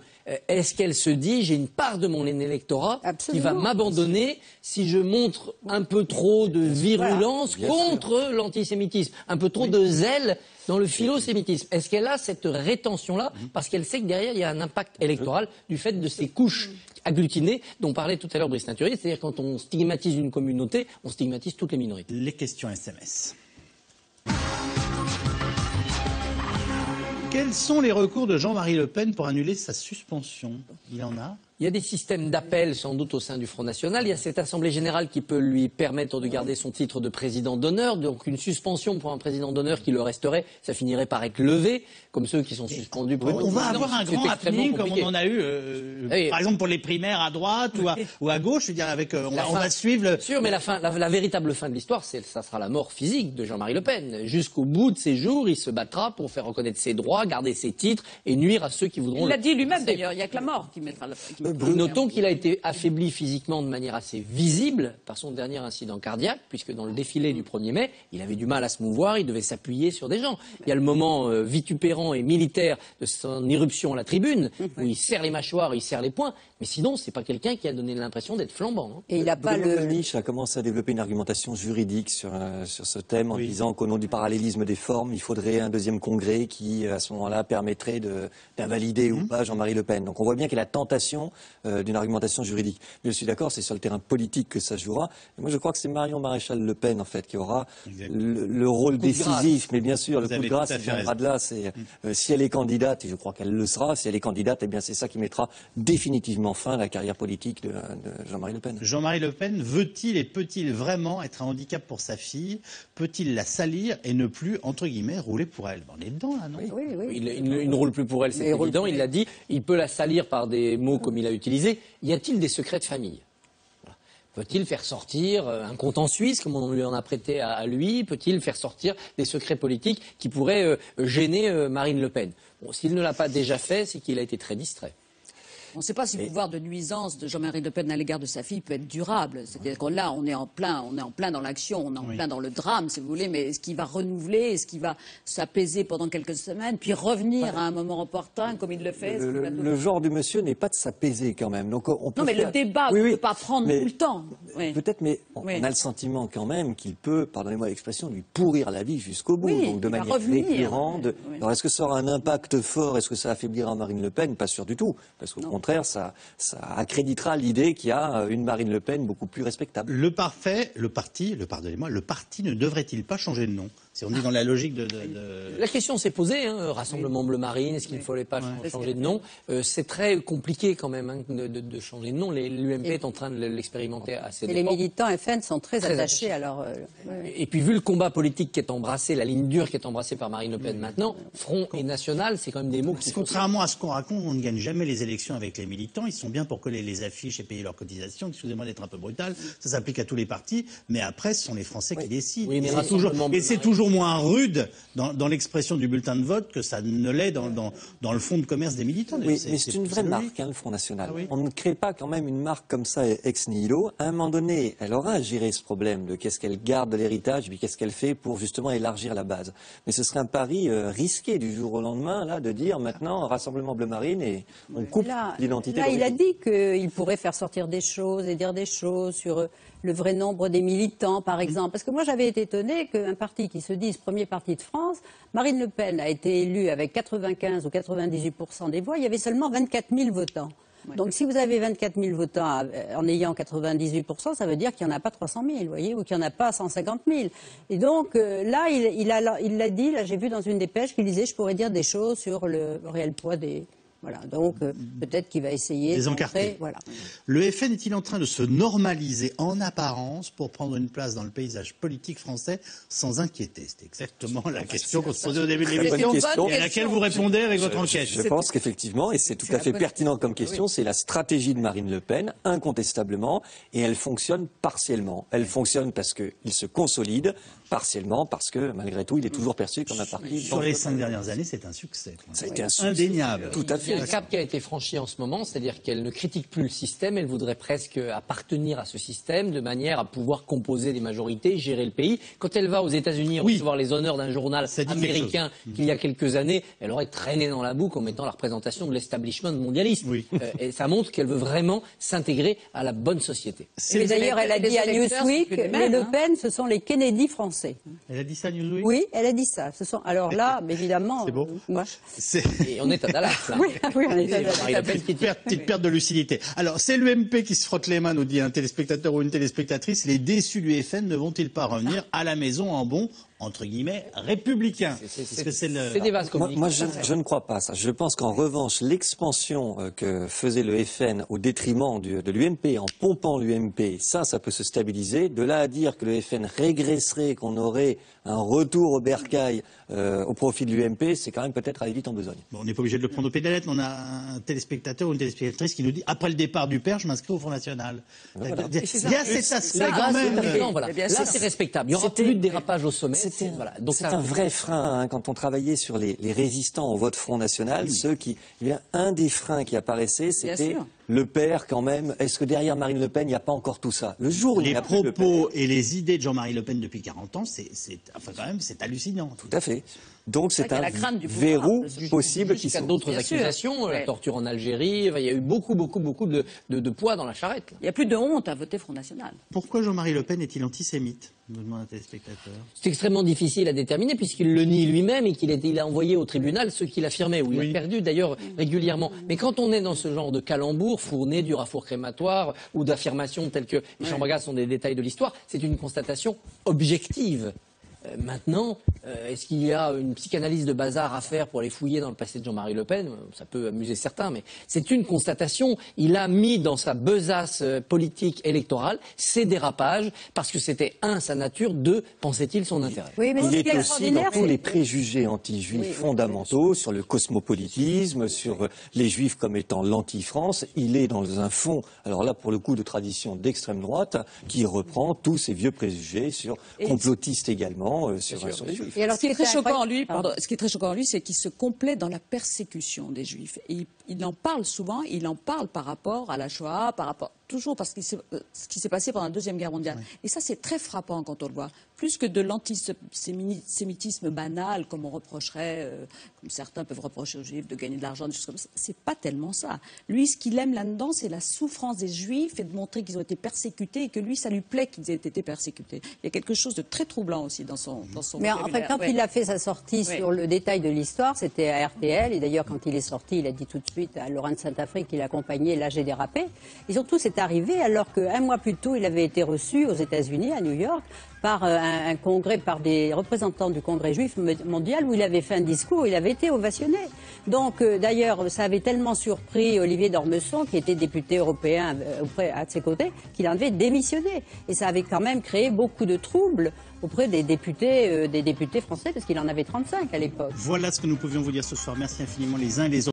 Est-ce qu'elle se dit, j'ai une part de mon électorat qui va m'abandonner si je montre un peu trop de virulence contre l'antisémitisme, un peu trop de zèle dans le philosémitisme? Est-ce qu'elle a cette rétention-là parce qu'elle sait que derrière, il y a un impact électoral du fait de ces couches agglutinées dont parlait tout à l'heure Brice Naturier, c'est-à-dire quand on stigmatise une communauté, on stigmatise toutes les minorités. Les questions SMS. Quels sont les recours de Jean-Marie Le Pen pour annuler sa suspension? Il en a? Il y a des systèmes d'appel sans doute au sein du Front National. Il y a cette Assemblée générale qui peut lui permettre de garder son titre de président d'honneur. Donc une suspension pour un président d'honneur qui le resterait, ça finirait par être levé, comme ceux qui sont suspendus pour... On va avoir un grand happening comme on en a eu, par exemple pour les primaires à droite ou à gauche. Je veux dire, on va suivre le... Sûr, mais la véritable fin de l'histoire, ça sera la mort physique de Jean-Marie Le Pen. Jusqu'au bout de ses jours, il se battra pour faire reconnaître ses droits, garder ses titres et nuire à ceux qui voudront... Il l'a dit lui-même d'ailleurs, il n'y a que la mort qui mettra la... Notons qu'il a été affaibli physiquement de manière assez visible par son dernier incident cardiaque, puisque dans le défilé du 1er mai, il avait du mal à se mouvoir, il devait s'appuyer sur des gens. Il y a le moment vitupérant et militaire de son irruption à la tribune, où il serre les mâchoires, il serre les poings, mais sinon, c'est pas quelqu'un qui a donné l'impression d'être flambant. Hein. Et il n'a pas le... Nietzsche a commencé à développer une argumentation juridique sur ce thème en disant qu'au nom du parallélisme des formes, il faudrait un deuxième congrès qui, à ce moment-là, permettrait d'invalider ou pas Jean-Marie Le Pen. Donc on voit bien qu'il y a la tentation d'une argumentation juridique. Mais je suis d'accord, c'est sur le terrain politique que ça jouera. Et moi, je crois que c'est Marion Maréchal Le Pen, en fait, qui aura le rôle décisif. Mais bien sûr, le coup de grâce, il viendra de là. Si elle est candidate, et je crois qu'elle le sera, si elle est candidate, eh bien, c'est ça qui mettra définitivement fin à la carrière politique de Jean-Marie Le Pen. Jean-Marie Le Pen veut-il et peut-il vraiment être un handicap pour sa fille? Peut-il la salir et ne plus, entre guillemets, rouler pour elle? On est dedans, là, non? Oui. Il ne roule plus pour elle, c'est évident, il l'a dit. Il peut la salir par des mots comme il a utilisé. Y a-t-il des secrets de famille? Peut-il faire sortir un compte en Suisse, comme on lui en a prêté à lui? Peut-il faire sortir des secrets politiques qui pourraient gêner Marine Le Pen? Bon, s'il ne l'a pas déjà fait, c'est qu'il a été très distrait. On ne sait pas si le pouvoir de nuisance de Jean-Marie Le Pen à l'égard de sa fille peut être durable. C'est-à-dire que là, on est en plein dans l'action, on est en plein dans le drame, si vous voulez, mais est-ce qu'il va renouveler, est-ce qu'il va s'apaiser pendant quelques semaines, puis revenir à un moment opportun, comme il le fait? Le genre du monsieur n'est pas de s'apaiser quand même. Donc on peut non, mais le débat ne peut pas prendre tout le temps. Peut-être, mais on a le sentiment quand même qu'il peut, pardonnez-moi l'expression, lui pourrir la vie jusqu'au bout, donc de manière récurrente. Alors est-ce que ça aura un impact fort? Est-ce que ça affaiblira Marine Le Pen? Pas sûr du tout, parce qu'au contraire, contraire, ça accréditera l'idée qu'il y a une Marine Le Pen beaucoup plus respectable. Le parti ne devrait-il pas changer de nom? Si on est dans la logique La question s'est posée, Rassemblement Bleu Marine, est-ce qu'il ne fallait pas changer de nom? C'est très compliqué quand même de changer de nom. L'UMP est en train de l'expérimenter assez. Et les militants FN sont très attachés à leur... Et puis vu le combat politique qui est embrassé, la ligne dure qui est embrassée par Marine Le Pen maintenant, Front et National, c'est quand même des mots qui... Contrairement à ce qu'on raconte, on ne gagne jamais les élections avec les militants. Ils sont bien pour coller les affiches et payer leurs cotisations. Excusez-moi d'être un peu brutal, ça s'applique à tous les partis. Mais après, ce sont les Français qui décident. Oui, mais c'est toujours moins rude dans l'expression du bulletin de vote que ça ne l'est dans le fonds de commerce des militants. Oui, mais c'est une vraie marque, le Front National. Ah oui. On ne crée pas quand même une marque comme ça ex nihilo. À un moment donné, elle aura à gérer ce problème de qu'est-ce qu'elle garde de l'héritage, puis qu'est-ce qu'elle fait pour justement élargir la base. Mais ce serait un pari risqué du jour au lendemain, là, de dire maintenant Rassemblement Bleu Marine et on coupe l'identité. Là, il a dit qu'il pourrait faire sortir des choses et dire des choses sur le vrai nombre des militants, par exemple. Parce que moi, j'avais été étonnée qu'un parti qui se dise premier parti de France, Marine Le Pen a été élue avec 95 ou 98% des voix, il y avait seulement 24 000 votants. Ouais. Donc si vous avez 24 000 votants en ayant 98%, ça veut dire qu'il n'y en a pas 300 000, vous voyez, ou qu'il n'y en a pas 150 000. Et donc là, il l'a dit, là j'ai vu dans une dépêche qu'il disait je pourrais dire des choses sur le réel poids des... Voilà, donc peut-être qu'il va essayer de montrer, voilà. Le FN est-il en train de se normaliser en apparence pour prendre une place dans le paysage politique français sans inquiéter? C'est exactement la question qu'on se posait au début de l'émission et à laquelle vous répondez avec votre enquête. Je pense qu'effectivement, et c'est tout à fait pertinent comme question, c'est la stratégie de Marine Le Pen, incontestablement, et elle fonctionne partiellement. Elle fonctionne parce qu'il se consolide, partiellement parce que, malgré tout, il est toujours perçu comme un parti... Sur les 5 dernières années, c'est un succès. Ça a été un succès. Indéniable. Tout à fait. Il y a un cap qui a été franchi en ce moment, c'est-à-dire qu'elle ne critique plus le système, elle voudrait presque appartenir à ce système de manière à pouvoir composer des majorités, gérer le pays. Quand elle va aux États-Unis recevoir les honneurs d'un journal américain qu'il y a quelques années, elle aurait traîné dans la boue comme étant la représentation de l'establishment mondialiste. Et ça montre qu'elle veut vraiment s'intégrer à la bonne société. Et d'ailleurs, elle a dit à Newsweek, les Le Pen, ce sont les Kennedy français. Elle a dit ça à Newsweek? Oui, elle a dit ça. Alors là, évidemment... C'est beau. Et on est à Dallas, là. Oui, on est à Dallas. Petite perte de lucidité. Alors, c'est l'UMP qui se frotte les mains, nous dit un téléspectateur ou une téléspectatrice. Les déçus du FN ne vont-ils pas revenir à la maison en bon, entre guillemets, républicain? C'est des vases communicants. Moi, je ne crois pas ça. Je pense qu'en revanche, l'expansion que faisait le FN au détriment de l'UMP, en pompant l'UMP, ça peut se stabiliser. De là à dire que le FN régresserait, qu'on aurait un retour au bercail au profit de l'UMP, c'est quand même peut-être aller vite en besogne. Bon, on n'est pas obligé de le prendre au pied de la lettre, mais on a un téléspectateur ou une téléspectatrice qui nous dit après le départ du père, je m'inscris au Front National. Voilà. Il y a cet aspect quand même. Là, c'est respectable. Il n'y aura plus de dérapage au sommet. C'est un vrai frein quand on travaillait sur les résistants au vote Front National. Un des freins qui apparaissait, c'était le père quand même. Est-ce que derrière Marine Le Pen, il n'y a pas encore tout ça? Le jour où les propos et les idées de Jean-Marie Le Pen depuis 40 ans, c'est hallucinant. Tout à fait. Donc c'est un verrou possible qui a d'autres accusations, la torture en Algérie, il y a eu beaucoup de poids dans la charrette. Il n'y a plus de honte à voter Front National. Pourquoi Jean-Marie Le Pen est-il antisémite? Nous demande un téléspectateur. C'est extrêmement difficile à déterminer puisqu'il le nie lui-même et qu'il a envoyé au tribunal ceux qu'il affirmait, où il a perdu d'ailleurs régulièrement. Mais quand on est dans ce genre de calembour, fourné du rafour crématoire ou d'affirmations telles que les chambres sont des détails de l'histoire, c'est une constatation objective. Maintenant, est-ce qu'il y a une psychanalyse de bazar à faire pour aller fouiller dans le passé de Jean-Marie Le Pen? Ça peut amuser certains, mais c'est une constatation. Il a mis dans sa besace politique électorale ces dérapages parce que c'était, sa nature, pensait-il, son intérêt. Oui, mais il est aussi dans tous les préjugés anti-juifs fondamentaux, sur le cosmopolitisme, sur les juifs comme étant l'anti-France. Il est dans un fond, alors là, pour le coup, de tradition d'extrême droite, qui reprend tous ces vieux préjugés sur complotistes également. Sur les Juifs. Et alors, ce qui est très choquant en lui, c'est qu'il se complaît dans la persécution des Juifs. Et il en parle souvent, il en parle par rapport à la Shoah, toujours parce que ce qui s'est passé pendant la Deuxième Guerre mondiale. Et ça, c'est très frappant quand on le voit. plus que de l'antisémitisme banal, comme on reprocherait, comme certains peuvent reprocher aux Juifs de gagner de l'argent, des choses comme ça. C'est pas tellement ça. Lui, ce qu'il aime là-dedans, c'est la souffrance des Juifs et de montrer qu'ils ont été persécutés et que lui, ça lui plaît qu'ils aient été persécutés. Il y a quelque chose de très troublant aussi dans son Mais en fait, quand il a fait sa sortie sur le détail de l'histoire, c'était à RTL. Et d'ailleurs, quand il est sorti, il a dit tout de suite à Laurent de Saint-Affrique qu'il accompagnait Là j'ai dérapé. Ils ont tous été arrivés alors qu'un mois plus tôt, il avait été reçu aux États-Unis, à New York, par un congrès, par des représentants du Congrès juif mondial où il avait fait un discours, il avait été ovationné. Donc, d'ailleurs, ça avait tellement surpris Olivier d'Ormesson, qui était député européen à ses côtés, qu'il en avait démissionné. Et ça avait quand même créé beaucoup de troubles auprès des députés français, parce qu'il en avait 35 à l'époque. Voilà ce que nous pouvions vous dire ce soir. Merci infiniment les uns et les autres.